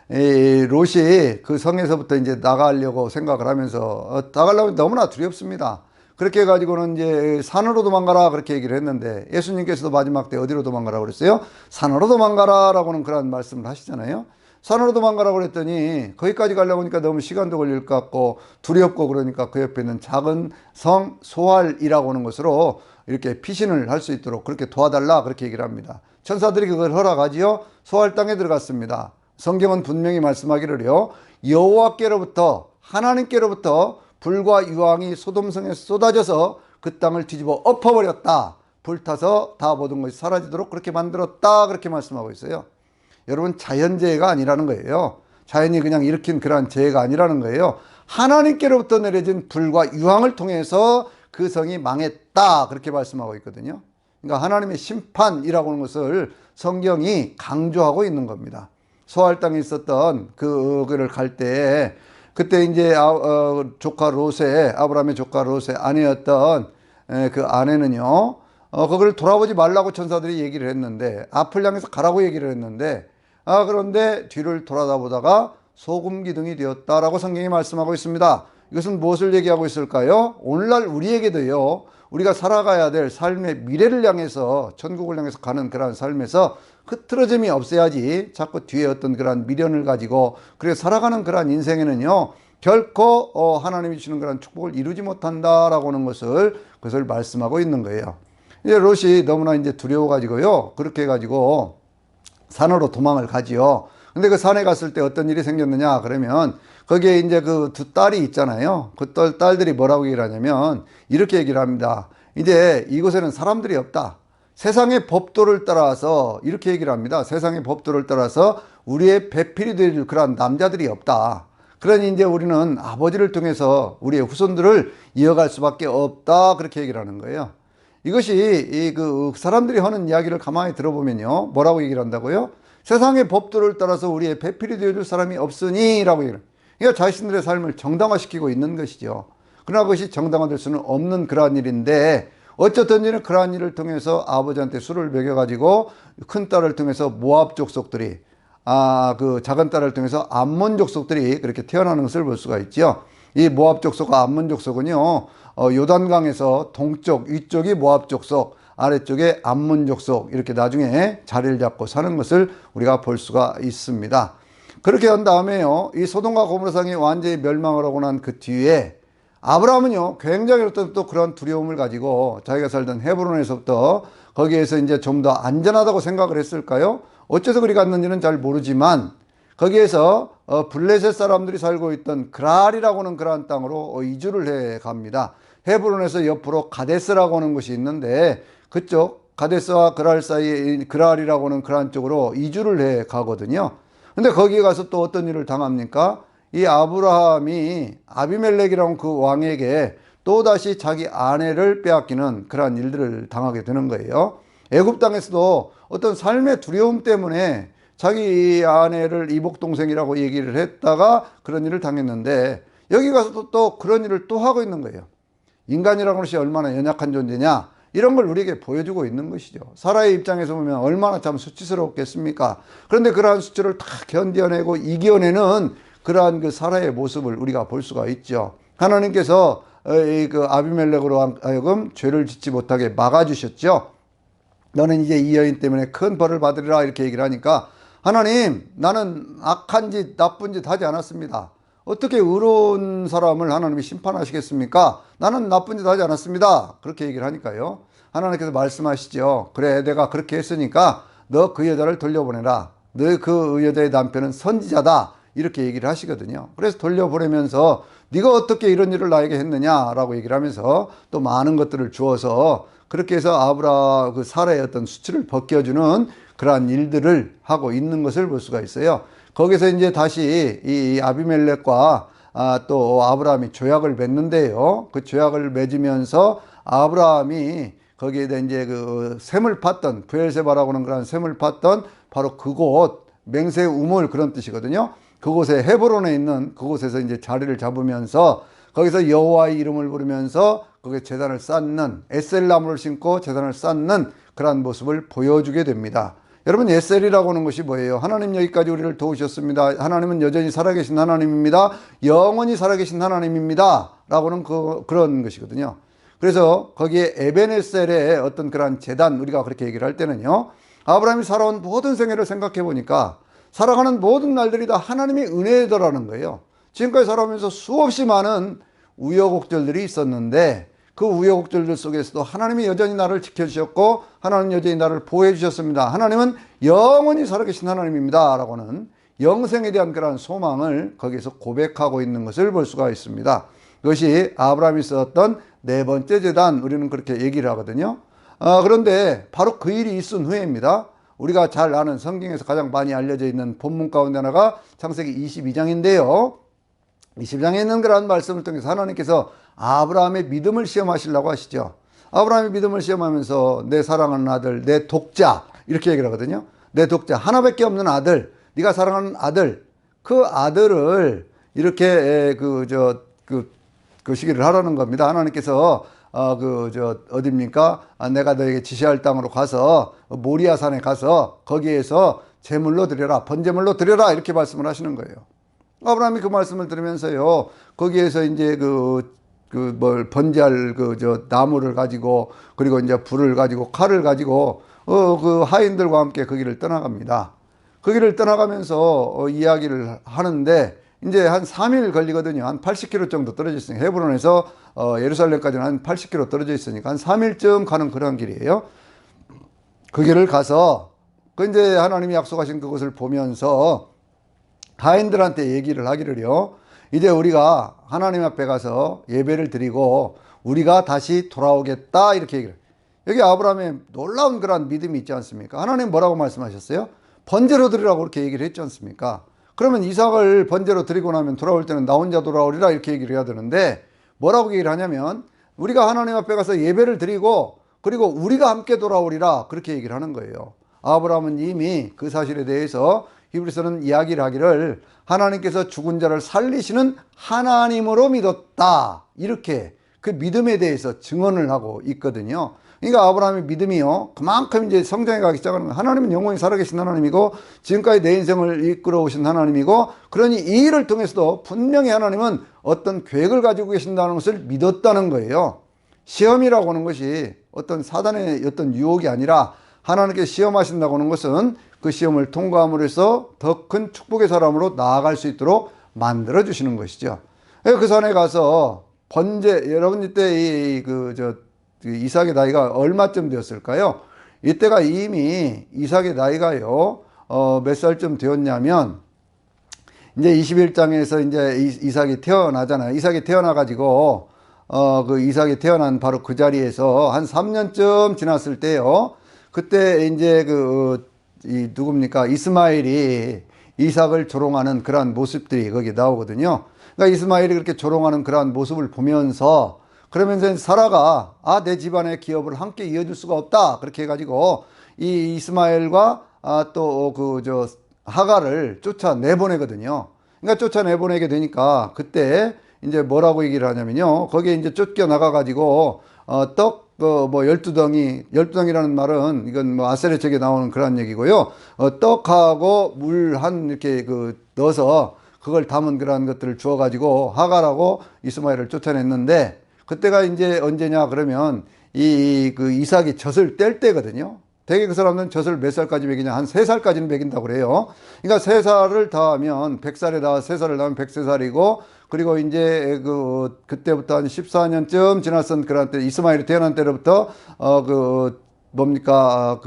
롯이 그 성에서부터 이제 나가려고 생각을 하면서 나가려면 너무나 두렵습니다. 그렇게 해가지고는 이제 산으로 도망가라 그렇게 얘기를 했는데 예수님께서도 마지막 때 어디로 도망가라고 그랬어요? 산으로 도망가라라고는 그런 말씀을 하시잖아요. 산으로 도망가라고 그랬더니 거기까지 가려고 하니까 너무 시간도 걸릴 것 같고 두렵고 그러니까 그 옆에 있는 작은 성 소알이라고 하는 것으로 이렇게 피신을 할 수 있도록 그렇게 도와달라 그렇게 얘기를 합니다. 천사들이 그걸 허락하지요. 소알 땅에 들어갔습니다. 성경은 분명히 말씀하기를요. 여호와께로부터 하나님께로부터 불과 유황이 소돔성에 쏟아져서 그 땅을 뒤집어 엎어버렸다. 불타서 다 모든 것이 사라지도록 그렇게 만들었다. 그렇게 말씀하고 있어요. 여러분 자연재해가 아니라는 거예요. 자연이 그냥 일으킨 그러한 재해가 아니라는 거예요. 하나님께로부터 내려진 불과 유황을 통해서 그 성이 망했다. 그렇게 말씀하고 있거든요. 그러니까 하나님의 심판이라고 하는 것을 성경이 강조하고 있는 겁니다. 소알 땅에 있었던 그를 갈 때 그때 이제 조카 롯의 아브라함의 조카 롯의 아내였던 그 아내는요. 그걸 돌아보지 말라고 천사들이 얘기를 했는데 앞을 향해서 가라고 얘기를 했는데 그런데 뒤를 돌아다보다가 소금 기둥이 되었다라고 성경이 말씀하고 있습니다. 이것은 무엇을 얘기하고 있을까요? 오늘날 우리에게도요. 우리가 살아가야 될 삶의 미래를 향해서 천국을 향해서 가는 그러한 삶에서 흐트러짐이 없어야지 자꾸 뒤에 어떤 그러한 미련을 가지고 그렇게 살아가는 그러한 인생에는요. 결코 하나님이 주시는 그런 축복을 이루지 못한다라고 하는 그것을 말씀하고 있는 거예요. 이제 롯이 너무나 이제 두려워가지고요. 그렇게 해가지고 산으로 도망을 가지요. 근데 그 산에 갔을 때 어떤 일이 생겼느냐 그러면 거기에 이제 그 두 딸이 있잖아요. 그 딸들이 뭐라고 얘기를 하냐면 이렇게 얘기를 합니다. 이제 이곳에는 사람들이 없다. 세상의 법도를 따라서 이렇게 얘기를 합니다. 세상의 법도를 따라서 우리의 배필이 될 그런 남자들이 없다. 그러니 이제 우리는 아버지를 통해서 우리의 후손들을 이어갈 수밖에 없다. 그렇게 얘기를 하는 거예요. 이것이 그 사람들이 하는 이야기를 가만히 들어보면요. 뭐라고 얘기를 한다고요? 세상의 법도를 따라서 우리의 배필이 되어줄 사람이 없으니 라고 얘기를 해요. 그러니까 자신들의 삶을 정당화시키고 있는 것이죠. 그러나 그것이 정당화될 수는 없는 그러한 일인데 어쨌든지는 그러한 일을 통해서 아버지한테 술을 먹여가지고 큰 딸을 통해서 모압 족속들이 그 작은 딸을 통해서 암몬 족속들이 그렇게 태어나는 것을 볼 수가 있죠. 이 모압 족속과 암몬 족속은요. 요단강에서 동쪽 위쪽이 모압 족속 아래쪽에 암몬 족속 이렇게 나중에 자리를 잡고 사는 것을 우리가 볼 수가 있습니다. 그렇게 한 다음에요. 이 소돔과 고모라성이 완전히 멸망을 하고 난 그 뒤에 아브라함은요, 굉장히 어떤 또 그런 두려움을 가지고 자기가 살던 헤브론에서부터 거기에서 이제 좀 더 안전하다고 생각을 했을까요? 어째서 그리 갔는지는 잘 모르지만 거기에서 블레셋 사람들이 살고 있던 그랄이라고 하는 그러한 땅으로 이주를 해 갑니다. 헤브론에서 옆으로 가데스라고 하는 곳이 있는데 그쪽 가데스와 그랄 사이에 그랄이라고 하는 그러한 쪽으로 이주를 해 가거든요. 근데 거기에 가서 또 어떤 일을 당합니까? 이 아브라함이 아비멜렉이라는 그 왕에게 또다시 자기 아내를 빼앗기는 그러한 일들을 당하게 되는 거예요. 애굽 땅에서도 어떤 삶의 두려움 때문에 자기 아내를 이복동생이라고 얘기를 했다가 그런 일을 당했는데 여기 가서도 또 그런 일을 또 하고 있는 거예요. 인간이라는 것이 얼마나 연약한 존재냐? 이런 걸 우리에게 보여주고 있는 것이죠. 사라의 입장에서 보면 얼마나 참 수치스럽겠습니까? 그런데 그러한 수치를 다 견뎌내고 이겨내는 그러한 그 사라의 모습을 우리가 볼 수가 있죠. 하나님께서 그 아비멜렉으로 하여금 죄를 짓지 못하게 막아주셨죠. 너는 이제 이 여인 때문에 큰 벌을 받으리라 이렇게 얘기를 하니까 하나님, 나는 악한 짓, 나쁜 짓 하지 않았습니다. 어떻게 의로운 사람을 하나님이 심판하시겠습니까? 나는 나쁜 짓 하지 않았습니다. 그렇게 얘기를 하니까요. 하나님께서 말씀하시죠. 그래, 내가 그렇게 했으니까 너 그 여자를 돌려보내라. 너 그 여자의 남편은 선지자다. 이렇게 얘기를 하시거든요. 그래서 돌려보내면서 네가 어떻게 이런 일을 나에게 했느냐라고 얘기를 하면서 또 많은 것들을 주어서 그렇게 해서 그 사라의 어떤 수치를 벗겨주는 그러한 일들을 하고 있는 것을 볼 수가 있어요. 거기서 이제 다시 이 아비멜렉과 또 아브라함이 조약을 맺는데요. 그 조약을 맺으면서 아브라함이 거기에다 이제 그 샘을 팠던 브엘세바라고 하는 그런 샘을 팠던 바로 그곳 맹세 우물 그런 뜻이거든요. 그곳에 헤브론에 있는 그곳에서 이제 자리를 잡으면서 거기서 여호와의 이름을 부르면서 거기에 제단을 쌓는 에셀 나무를 심고 제단을 쌓는 그러한 모습을 보여주게 됩니다. 여러분, 에셀이라고 하는 것이 뭐예요? 하나님 여기까지 우리를 도우셨습니다. 하나님은 여전히 살아계신 하나님입니다. 영원히 살아계신 하나님입니다. 라고는 그런 것이거든요. 그래서 거기에 에벤에셀의 어떤 그런 제단, 우리가 그렇게 얘기를 할 때는요, 아브라함이 살아온 모든 생애를 생각해 보니까 살아가는 모든 날들이 다 하나님의 은혜더라는 거예요. 지금까지 살아오면서 수없이 많은 우여곡절들이 있었는데 그 우여곡절들 속에서도 하나님이 여전히 나를 지켜주셨고 하나님 여전히 나를 보호해 주셨습니다. 하나님은 영원히 살아계신 하나님입니다. 라고는 영생에 대한 그런 소망을 거기서 고백하고 있는 것을 볼 수가 있습니다. 그것이 아브라함이 썼던 네 번째 제단, 우리는 그렇게 얘기를 하거든요. 그런데 바로 그 일이 있은 후에입니다. 우리가 잘 아는 성경에서 가장 많이 알려져 있는 본문 가운데 하나가 창세기 22장인데요. 22장에 있는 그런 말씀을 통해서 하나님께서 아브라함의 믿음을 시험하시려고 하시죠. 아브라함의 믿음을 시험하면서 내 사랑하는 아들, 내 독자 이렇게 얘기를 하거든요. 내 독자, 하나밖에 없는 아들, 네가 사랑하는 아들, 그 아들을 이렇게 그 시기를 하라는 겁니다. 하나님께서 어딥니까? 내가 너에게 지시할 땅으로 가서 모리아 산에 가서 거기에서 제물로 드려라, 번제물로 드려라 이렇게 말씀을 하시는 거예요. 아브라함이 그 말씀을 들으면서요, 거기에서 이제 번제할 나무를 가지고, 그리고 이제 불을 가지고, 칼을 가지고, 그 하인들과 함께 그 길을 떠나갑니다. 그 길을 떠나가면서 이야기를 하는데, 이제 한 3일 걸리거든요. 한 80km 정도 떨어져 있으니까. 헤브론에서 예루살렘까지는 한 80km 떨어져 있으니까 한 3일쯤 가는 그런 길이에요. 그 길을 가서, 이제 하나님이 약속하신 그곳을 보면서, 하인들한테 얘기를 하기를요, 이제 우리가 하나님 앞에 가서 예배를 드리고 우리가 다시 돌아오겠다 이렇게 얘기를 해요. 여기 아브라함의 놀라운 그런 믿음이 있지 않습니까? 하나님 뭐라고 말씀하셨어요? 번제로 드리라고 그렇게 얘기를 했지 않습니까? 그러면 이삭을 번제로 드리고 나면 돌아올 때는 나 혼자 돌아오리라 이렇게 얘기를 해야 되는데 뭐라고 얘기를 하냐면 우리가 하나님 앞에 가서 예배를 드리고 그리고 우리가 함께 돌아오리라 그렇게 얘기를 하는 거예요. 아브라함은 이미 그 사실에 대해서 히브리서는 이야기를 하기를 하나님께서 죽은 자를 살리시는 하나님으로 믿었다. 이렇게 그 믿음에 대해서 증언을 하고 있거든요. 그러니까 아브라함의 믿음이요, 그만큼 이제 성장해 가기 시작하는 거예요. 하나님은 영원히 살아계신 하나님이고 지금까지 내 인생을 이끌어 오신 하나님이고, 그러니 이 일을 통해서도 분명히 하나님은 어떤 계획을 가지고 계신다는 것을 믿었다는 거예요. 시험이라고 하는 것이 어떤 사단의 어떤 유혹이 아니라 하나님께 시험하신다고 하는 것은 그 시험을 통과함으로 해서 더 큰 축복의 사람으로 나아갈 수 있도록 만들어 주시는 것이죠. 그 산에 가서 여러분 이때 이삭의 나이가 얼마쯤 되었을까요? 이때가 이미 이삭의 나이가요, 몇 살쯤 되었냐면, 이제 21장에서 이제 이삭이 태어나잖아요. 이삭이 태어나가지고, 이삭이 태어난 바로 그 자리에서 한 3년쯤 지났을 때요, 그때 이제 누굽니까? 이스마엘이 이삭을 조롱하는 그러한 모습들이 거기 나오거든요. 그러니까 이스마엘이 그렇게 조롱하는 그러한 모습을 보면서, 그러면서 사라가 내 집안의 기업을 함께 이어줄 수가 없다 그렇게 해가지고 이 이스마엘과 하갈을 쫓아내보내거든요. 그러니까 쫓아내보내게 되니까 그때 이제 뭐라고 얘기를 하냐면요, 거기에 이제 쫓겨 나가가지고 떡 그 뭐 12덩이, 12덩이라는 말은 이건 뭐 아세레 책에 나오는 그런 얘기고요. 떡하고 물 한 이렇게 그 넣어서 그걸 담은 그런 것들을 주어 가지고 하갈하고 이스마엘을 쫓아냈는데, 그때가 이제 언제냐 그러면 그 이삭이 젖을 뗄 때거든요. 대개 그 사람들은 젖을 몇 살까지 먹이냐, 한 3살까지는 먹인다고 그래요. 그러니까 3살을 더하면 100살에다가 3살을 더하면 103살이고, 그리고 이제 그때부터 한 14년쯤 지났던 그런 때, 이스마엘이 태어난 때로부터 뭡니까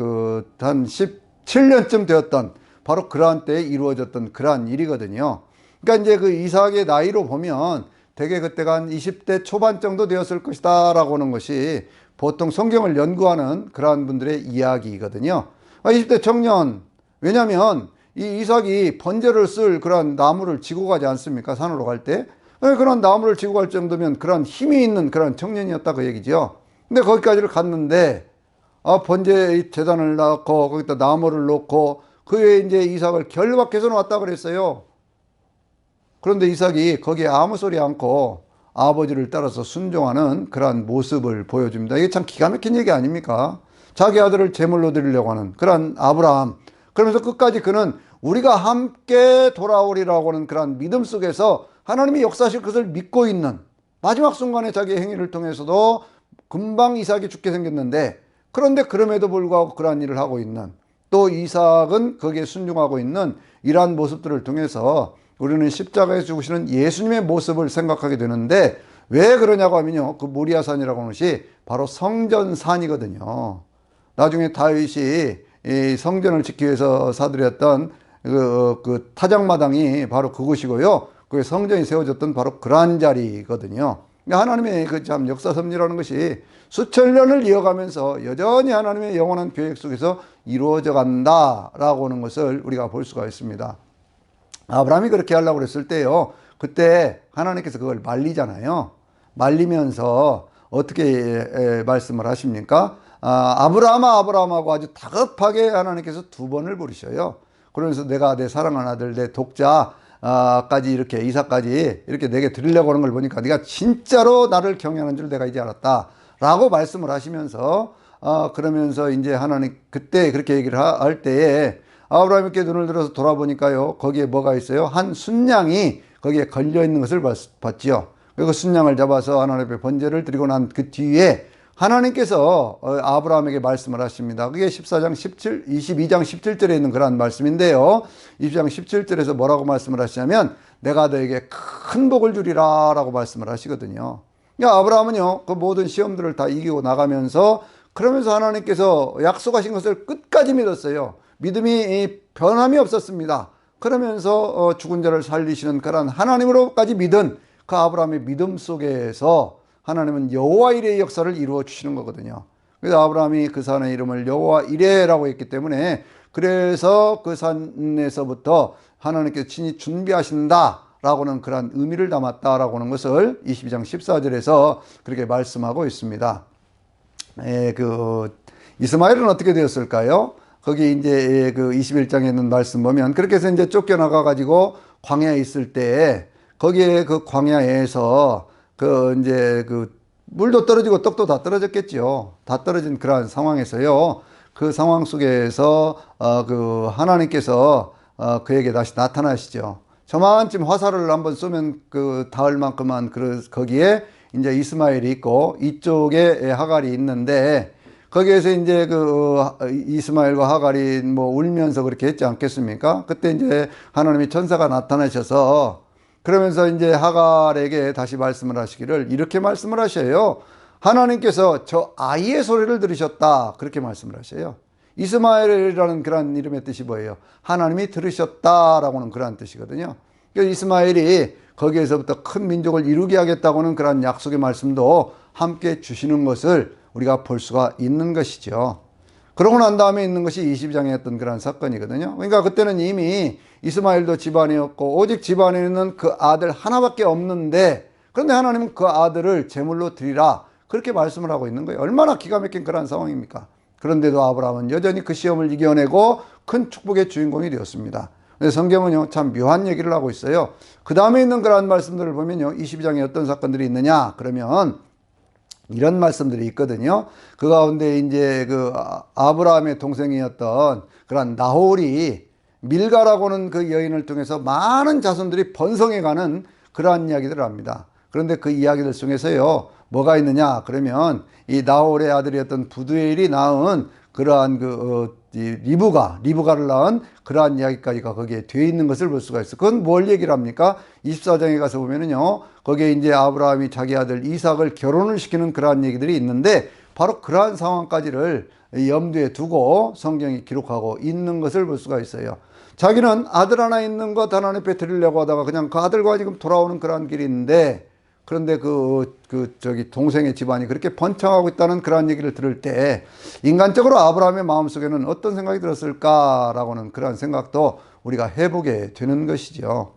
한 17년쯤 되었던 바로 그러한 때에 이루어졌던 그러한 일이거든요. 그러니까 이제 그 이삭의 나이로 보면 대개 그때가 한 20대 초반 정도 되었을 것이다 라고 하는 것이 보통 성경을 연구하는 그러한 분들의 이야기거든요. 20대 청년, 왜냐하면 이 이삭이 번제를 쓸 그런 나무를 지고 가지 않습니까? 산으로 갈 때. 그런 나무를 지고 갈 정도면 그런 힘이 있는 그런 청년이었다 그 얘기죠. 근데 거기까지를 갔는데, 번제 제단을 낳고 거기다 나무를 놓고 그 외에 이제 이삭을 결박해서 놨다 그랬어요. 그런데 이삭이 거기에 아무 소리 않고 아버지를 따라서 순종하는 그러한 모습을 보여줍니다. 이게 참 기가 막힌 얘기 아닙니까? 자기 아들을 제물로 드리려고 하는 그런 아브라함. 그러면서 끝까지 그는 우리가 함께 돌아오리라고 하는 그런 믿음 속에서 하나님이 역사하실 것을 믿고 있는, 마지막 순간에 자기의 행위를 통해서도 금방 이삭이 죽게 생겼는데, 그런데 그럼에도 불구하고 그러한 일을 하고 있는, 또 이삭은 거기에 순종하고 있는 이러한 모습들을 통해서 우리는 십자가에 죽으시는 예수님의 모습을 생각하게 되는데, 왜 그러냐고 하면요, 그 모리아산이라고 하는 것이 바로 성전산이거든요. 나중에 다윗이 이 성전을 짓기 위해서 사들였던 그 타작마당이 바로 그곳이고요. 그 성전이 세워졌던 바로 그러한 자리거든요. 하나님의 그 참 역사 섭리라는 것이 수천 년을 이어가면서 여전히 하나님의 영원한 계획 속에서 이루어져 간다라고 하는 것을 우리가 볼 수가 있습니다. 아브라함이 그렇게 하려고 그랬을 때요, 그때 하나님께서 그걸 말리잖아요. 말리면서 어떻게 말씀을 하십니까? 아브라함아 아브라함하고 아주 다급하게 하나님께서 2번을 부르셔요. 그러면서 내가 내 사랑하는 아들, 내 독자까지 이렇게 이삭까지 이렇게 내게 드리려고 하는 걸 보니까 네가 진짜로 나를 경외하는 줄 내가 이제 알았다 라고 말씀을 하시면서, 그러면서 이제 하나님 그때 그렇게 얘기를 할 때에 아브라함께 눈을 들어서 돌아보니까요, 거기에 뭐가 있어요? 한 순양이 거기에 걸려 있는 것을 봤지요. 그리고 순양을 잡아서 하나님 앞에 번제를 드리고 난 그 뒤에 하나님께서 아브라함에게 말씀을 하십니다. 그게 22장 17절에 있는 그런 말씀인데요. 22장 17절에서 뭐라고 말씀을 하시냐면, 내가 너에게 큰 복을 주리라 라고 말씀을 하시거든요. 그러니까 아브라함은요, 그 모든 시험들을 다 이기고 나가면서, 그러면서 하나님께서 약속하신 것을 끝까지 믿었어요. 믿음이 변함이 없었습니다. 그러면서 죽은 자를 살리시는 그런 하나님으로까지 믿은 그 아브라함의 믿음 속에서 하나님은 여호와 이레의 역사를 이루어 주시는 거거든요. 그래서 아브라함이 그 산의 이름을 여호와 이레라고 했기 때문에, 그래서 그 산에서부터 하나님께서 친히 준비하신다라고는 그런 의미를 담았다라고 하는 것을 22장 14절에서 그렇게 말씀하고 있습니다. 이스마엘은 어떻게 되었을까요? 거기 이제 그 21장에 있는 말씀 보면, 그렇게 해서 이제 쫓겨나가 가지고 광야에 있을 때, 거기에 그 광야에서 이제 물도 떨어지고 떡도 다 떨어졌겠죠. 다 떨어진 그러한 상황에서요, 그 상황 속에서 하나님께서 그에게 다시 나타나시죠. 저만큼 화살을 한번 쏘면 닿을 만큼만 거기에 이제 이스마엘이 있고 이쪽에 하갈이 있는데, 거기에서 이제 이스마엘과 하갈이 뭐 울면서 그렇게 했지 않겠습니까? 그때 이제 하나님의 천사가 나타나셔서, 그러면서 이제 하갈에게 다시 말씀을 하시기를 이렇게 말씀을 하셔요. 하나님께서 저 아이의 소리를 들으셨다, 그렇게 말씀을 하셔요. 이스마엘이라는 그런 이름의 뜻이 뭐예요? 하나님이 들으셨다라고는 그런 뜻이거든요. 그래서 이스마엘이 거기에서부터 큰 민족을 이루게 하겠다고는 그런 약속의 말씀도 함께 주시는 것을 우리가 볼 수가 있는 것이죠. 그러고 난 다음에 있는 것이 22장에 했던 그런 사건이거든요. 그러니까 그때는 이미 이스마엘도 집안이었고, 오직 집안에는 그 아들 하나밖에 없는데, 그런데 하나님은 그 아들을 제물로 드리라, 그렇게 말씀을 하고 있는 거예요. 얼마나 기가 막힌 그런 상황입니까? 그런데도 아브라함은 여전히 그 시험을 이겨내고 큰 축복의 주인공이 되었습니다. 성경은요, 참 묘한 얘기를 하고 있어요. 그 다음에 있는 그런 말씀들을 보면요, 22장에 어떤 사건들이 있느냐 그러면, 이런 말씀들이 있거든요. 그 가운데 이제 그 아브라함의 동생이었던 그런 나홀이 밀가라고는 그 여인을 통해서 많은 자손들이 번성해가는 그러한 이야기들을 합니다. 그런데 그 이야기들 중에서요, 뭐가 있느냐? 그러면 이 나홀의 아들이었던 부두엘이 낳은 그러한 리브가를 낳은 그러한 이야기까지가 거기에 되어 있는 것을 볼 수가 있어요. 그건 뭘 얘기를 합니까? 24장에 가서 보면은요, 거기에 이제 아브라함이 자기 아들 이삭을 결혼을 시키는 그러한 얘기들이 있는데, 바로 그러한 상황까지를 염두에 두고 성경이 기록하고 있는 것을 볼 수가 있어요. 자기는 아들 하나 있는 것 하나님께 배드리려고 하다가 그냥 그 아들과 지금 돌아오는 그러한 길이 있는데, 그런데 저기 동생의 집안이 그렇게 번창하고 있다는 그러한 얘기를 들을 때 인간적으로 아브라함의 마음속에는 어떤 생각이 들었을까라고는 그러한 생각도 우리가 해보게 되는 것이죠.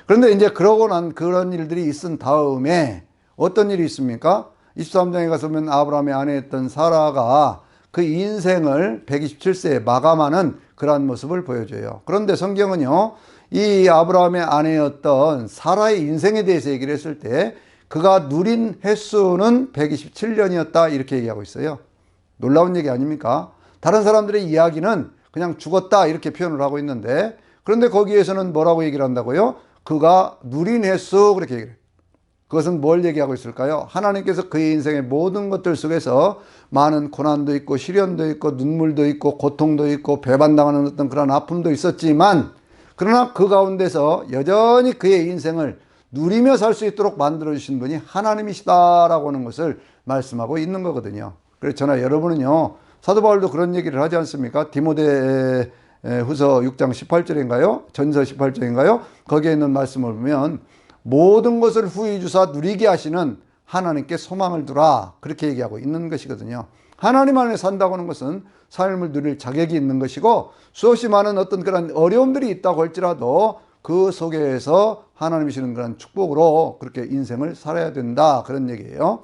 그런데 이제 그러고 난 그런 일들이 있은 다음에 어떤 일이 있습니까? 23장에 가서 보면 아브라함의 아내였던 사라가 그 인생을 127세에 마감하는 그러한 모습을 보여줘요. 그런데 성경은요, 이 아브라함의 아내였던 사라의 인생에 대해서 얘기를 했을 때 그가 누린 횟수는 127년이었다 이렇게 얘기하고 있어요. 놀라운 얘기 아닙니까? 다른 사람들의 이야기는 그냥 죽었다 이렇게 표현을 하고 있는데, 그런데 거기에서는 뭐라고 얘기를 한다고요? 그가 누린 횟수 그렇게 얘기를 해요. 그것은 뭘 얘기하고 있을까요? 하나님께서 그의 인생의 모든 것들 속에서 많은 고난도 있고 시련도 있고 눈물도 있고 고통도 있고 배반당하는 어떤 그런 아픔도 있었지만, 그러나 그 가운데서 여전히 그의 인생을 누리며 살 수 있도록 만들어주신 분이 하나님이시다라고 하는 것을 말씀하고 있는 거거든요. 그래서 저나 여러분은요, 사도 바울도 그런 얘기를 하지 않습니까? 디모데 후서 6장 18절인가요? 전서 18절인가요? 거기에 있는 말씀을 보면 모든 것을 후히 주사 누리게 하시는 하나님께 소망을 두라 그렇게 얘기하고 있는 것이거든요. 하나님 안에 산다고 하는 것은 삶을 누릴 자격이 있는 것이고, 수없이 많은 어떤 그런 어려움들이 있다고 할지라도 그 속에서 하나님이 주시는 그런 축복으로 그렇게 인생을 살아야 된다 그런 얘기예요.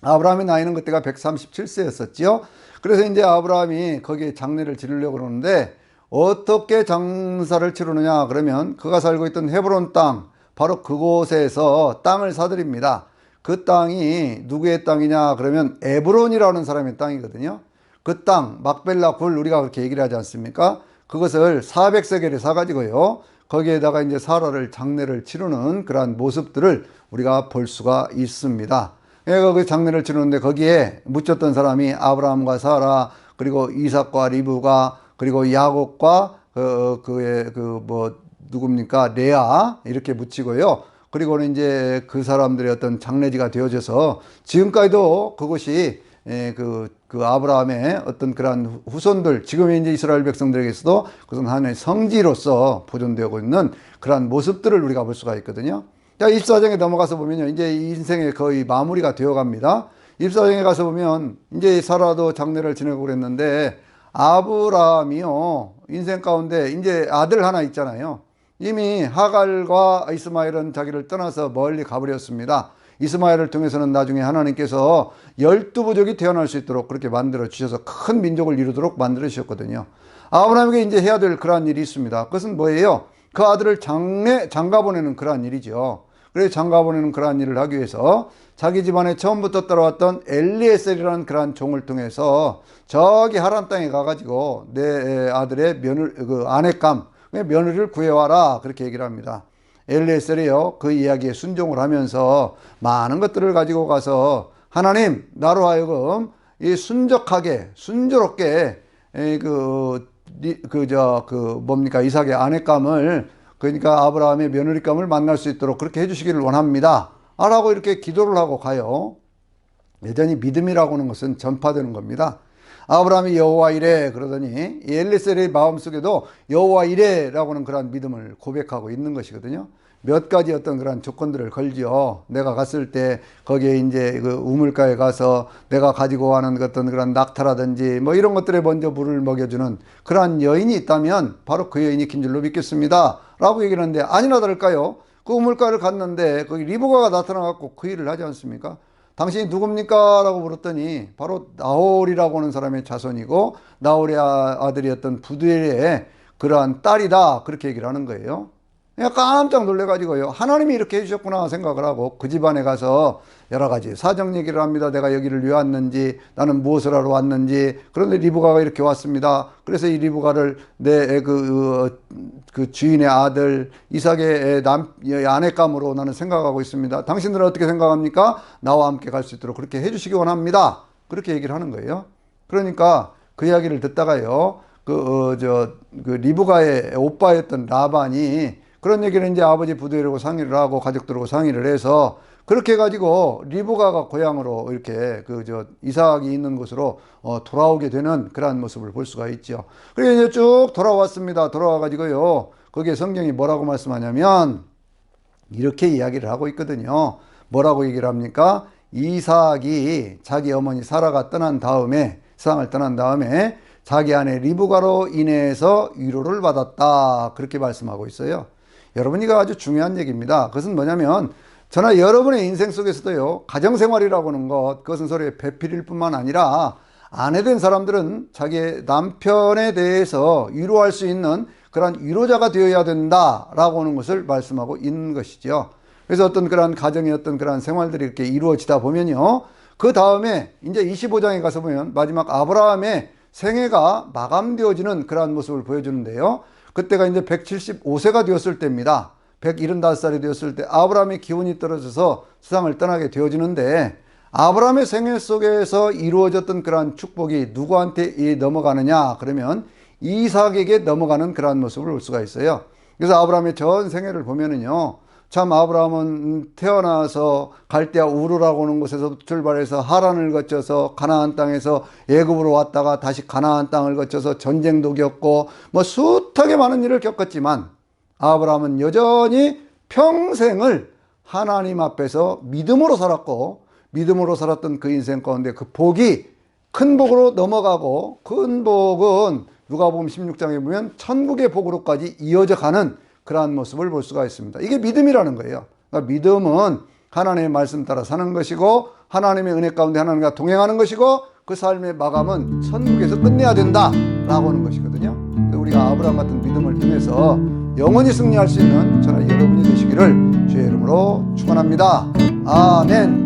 아브라함의 나이는 그때가 137세였었지요. 그래서 이제 아브라함이 거기에 장례를 치르려고 그러는데 어떻게 장사를 치르느냐 그러면 그가 살고 있던 헤브론 땅, 바로 그곳에서 땅을 사들입니다. 그 땅이 누구의 땅이냐 그러면 에브론이라는 사람의 땅이거든요. 그 땅 막벨라 굴 우리가 그렇게 얘기를 하지 않습니까? 그것을 400세겔에 사가지고요, 거기에다가 이제 사라를 장례를 치르는 그러한 모습들을 우리가 볼 수가 있습니다. 그 장례를 치르는데 거기에 묻혔던 사람이 아브라함과 사라, 그리고 이삭과 리브가, 그리고 야곱과 누굽니까? 레아 이렇게 묻히고요. 그리고는 이제 그 사람들의 어떤 장례지가 되어져서 지금까지도 그것이 그 아브라함의 어떤 그러한 후손들, 지금의 이제 이스라엘 백성들에게서도 그것은 하나의 성지로서 보존되고 있는 그러한 모습들을 우리가 볼 수가 있거든요. 자, 24장에 넘어가서 보면요, 이제 인생의 거의 마무리가 되어 갑니다. 24장에 가서 보면 이제 사라도 장례를 지내고 그랬는데 아브라함이요, 인생 가운데 이제 아들 하나 있잖아요. 이미 하갈과 이스마엘은 자기를 떠나서 멀리 가버렸습니다. 이스마엘을 통해서는 나중에 하나님께서 12부족이 태어날 수 있도록 그렇게 만들어 주셔서 큰 민족을 이루도록 만들어 주셨거든요. 아브라함에게 이제 해야 될 그러한 일이 있습니다. 그것은 뭐예요? 그 아들을 장가 보내는 그러한 일이죠. 그래서 장가 보내는 그러한 일을 하기 위해서 자기 집안에 처음부터 따라왔던 엘리에셀이라는 그러한 종을 통해서 저기 하란 땅에 가가지고 내 아들의 아내감, 며느리를 구해와라 그렇게 얘기를 합니다. 엘리에셀이요, 그 이야기에 순종을 하면서 많은 것들을 가지고 가서 하나님 나로 하여금 이 순조롭게 이삭의 아내감을, 그러니까 아브라함의 며느리감을 만날 수 있도록 그렇게 해주시기를 원합니다 라고 이렇게 기도를 하고 가요. 여전히 믿음이라고 하는 것은 전파되는 겁니다. 아브라함이 여호와 이래 그러더니 엘리셀의 마음속에도 여호와 이래라고 하는 그런 믿음을 고백하고 있는 것이거든요. 몇 가지 어떤 그런 조건들을 걸지요. 내가 갔을 때 거기에 이제 그 우물가에 가서 내가 가지고 가는 어떤 그런 낙타라든지 뭐 이런 것들에 먼저 물을 먹여주는 그러한 여인이 있다면 바로 그 여인이 긴 줄로 믿겠습니다 라고 얘기를 하는데, 아니나 다를까요? 그 우물가를 갔는데 거기 리브가가 나타나갖고 그 일을 하지 않습니까? 당신이 누굽니까? 라고 물었더니 바로 나홀이라고 하는 사람의 자손이고 나홀의 아들이었던 부두엘의 그러한 딸이다 그렇게 얘기를 하는 거예요. 그냥 깜짝 놀래가지고요. 하나님이 이렇게 해주셨구나 생각을 하고 그 집안에 가서 여러 가지 사정 얘기를 합니다. 내가 여기를 왜 왔는지, 나는 무엇을 하러 왔는지. 그런데 리브가가 이렇게 왔습니다. 그래서 이 리브가를 내 그 주인의 아들 이삭의 아내감으로 나는 생각하고 있습니다. 당신들은 어떻게 생각합니까? 나와 함께 갈 수 있도록 그렇게 해주시기 원합니다. 그렇게 얘기를 하는 거예요. 그러니까 그 이야기를 듣다가요. 그 리브가의 오빠였던 라반이 그런 얘기를 이제 아버지 부대라고 상의를 하고 가족들하고 상의를 해서 그렇게 해가지고 리브가가 고향으로 이렇게 이삭이 있는 곳으로 돌아오게 되는 그러한 모습을 볼 수가 있죠. 그리고 이제 쭉 돌아왔습니다. 돌아와가지고요. 거기에 성경이 뭐라고 말씀하냐면 이렇게 이야기를 하고 있거든요. 뭐라고 얘기를 합니까? 이삭이 자기 어머니 사라가 떠난 다음에 세상을 떠난 다음에 자기 아내 리브가로 인해서 위로를 받았다. 그렇게 말씀하고 있어요. 여러분 이거 아주 중요한 얘기입니다. 그것은 뭐냐면 저나 여러분의 인생 속에서도요. 가정생활이라고 하는 것 그것은 서로의 배필일 뿐만 아니라 아내된 사람들은 자기의 남편에 대해서 위로할 수 있는 그런 위로자가 되어야 된다라고 하는 것을 말씀하고 있는 것이죠. 그래서 어떤 그런 가정의 어떤 그런 생활들이 이렇게 이루어지다 보면요. 그 다음에 이제 25장에 가서 보면 마지막 아브라함의 생애가 마감되어지는 그러한 모습을 보여주는데요. 그때가 이제 175세가 되었을 때입니다. 175살이 되었을 때 아브라함의 기운이 떨어져서 세상을 떠나게 되어지는데 아브라함의 생애 속에서 이루어졌던 그러한 축복이 누구한테 넘어가느냐 그러면 이삭에게 넘어가는 그러한 모습을 볼 수가 있어요. 그래서 아브라함의 전 생애를 보면은요. 참 아브라함은 태어나서 갈대아 우르라고 하는 곳에서 출발해서 하란을 거쳐서 가나안 땅에서 애굽으로 왔다가 다시 가나안 땅을 거쳐서 전쟁도 겪고 뭐 숱하게 많은 일을 겪었지만 아브라함은 여전히 평생을 하나님 앞에서 믿음으로 살았고 믿음으로 살았던 그 인생 가운데 그 복이 큰 복으로 넘어가고 큰 복은 누가복음 16장에 보면 천국의 복으로까지 이어져 가는 그러한 모습을 볼 수가 있습니다. 이게 믿음이라는 거예요. 그러니까 믿음은 하나님의 말씀 따라 사는 것이고 하나님의 은혜 가운데 하나님과 동행하는 것이고 그 삶의 마감은 천국에서 끝내야 된다라고 하는 것이거든요. 우리가 아브라함 같은 믿음을 통해서 영원히 승리할 수 있는 저나 여러분이 되시기를 주의 이름으로 축원합니다. 아멘.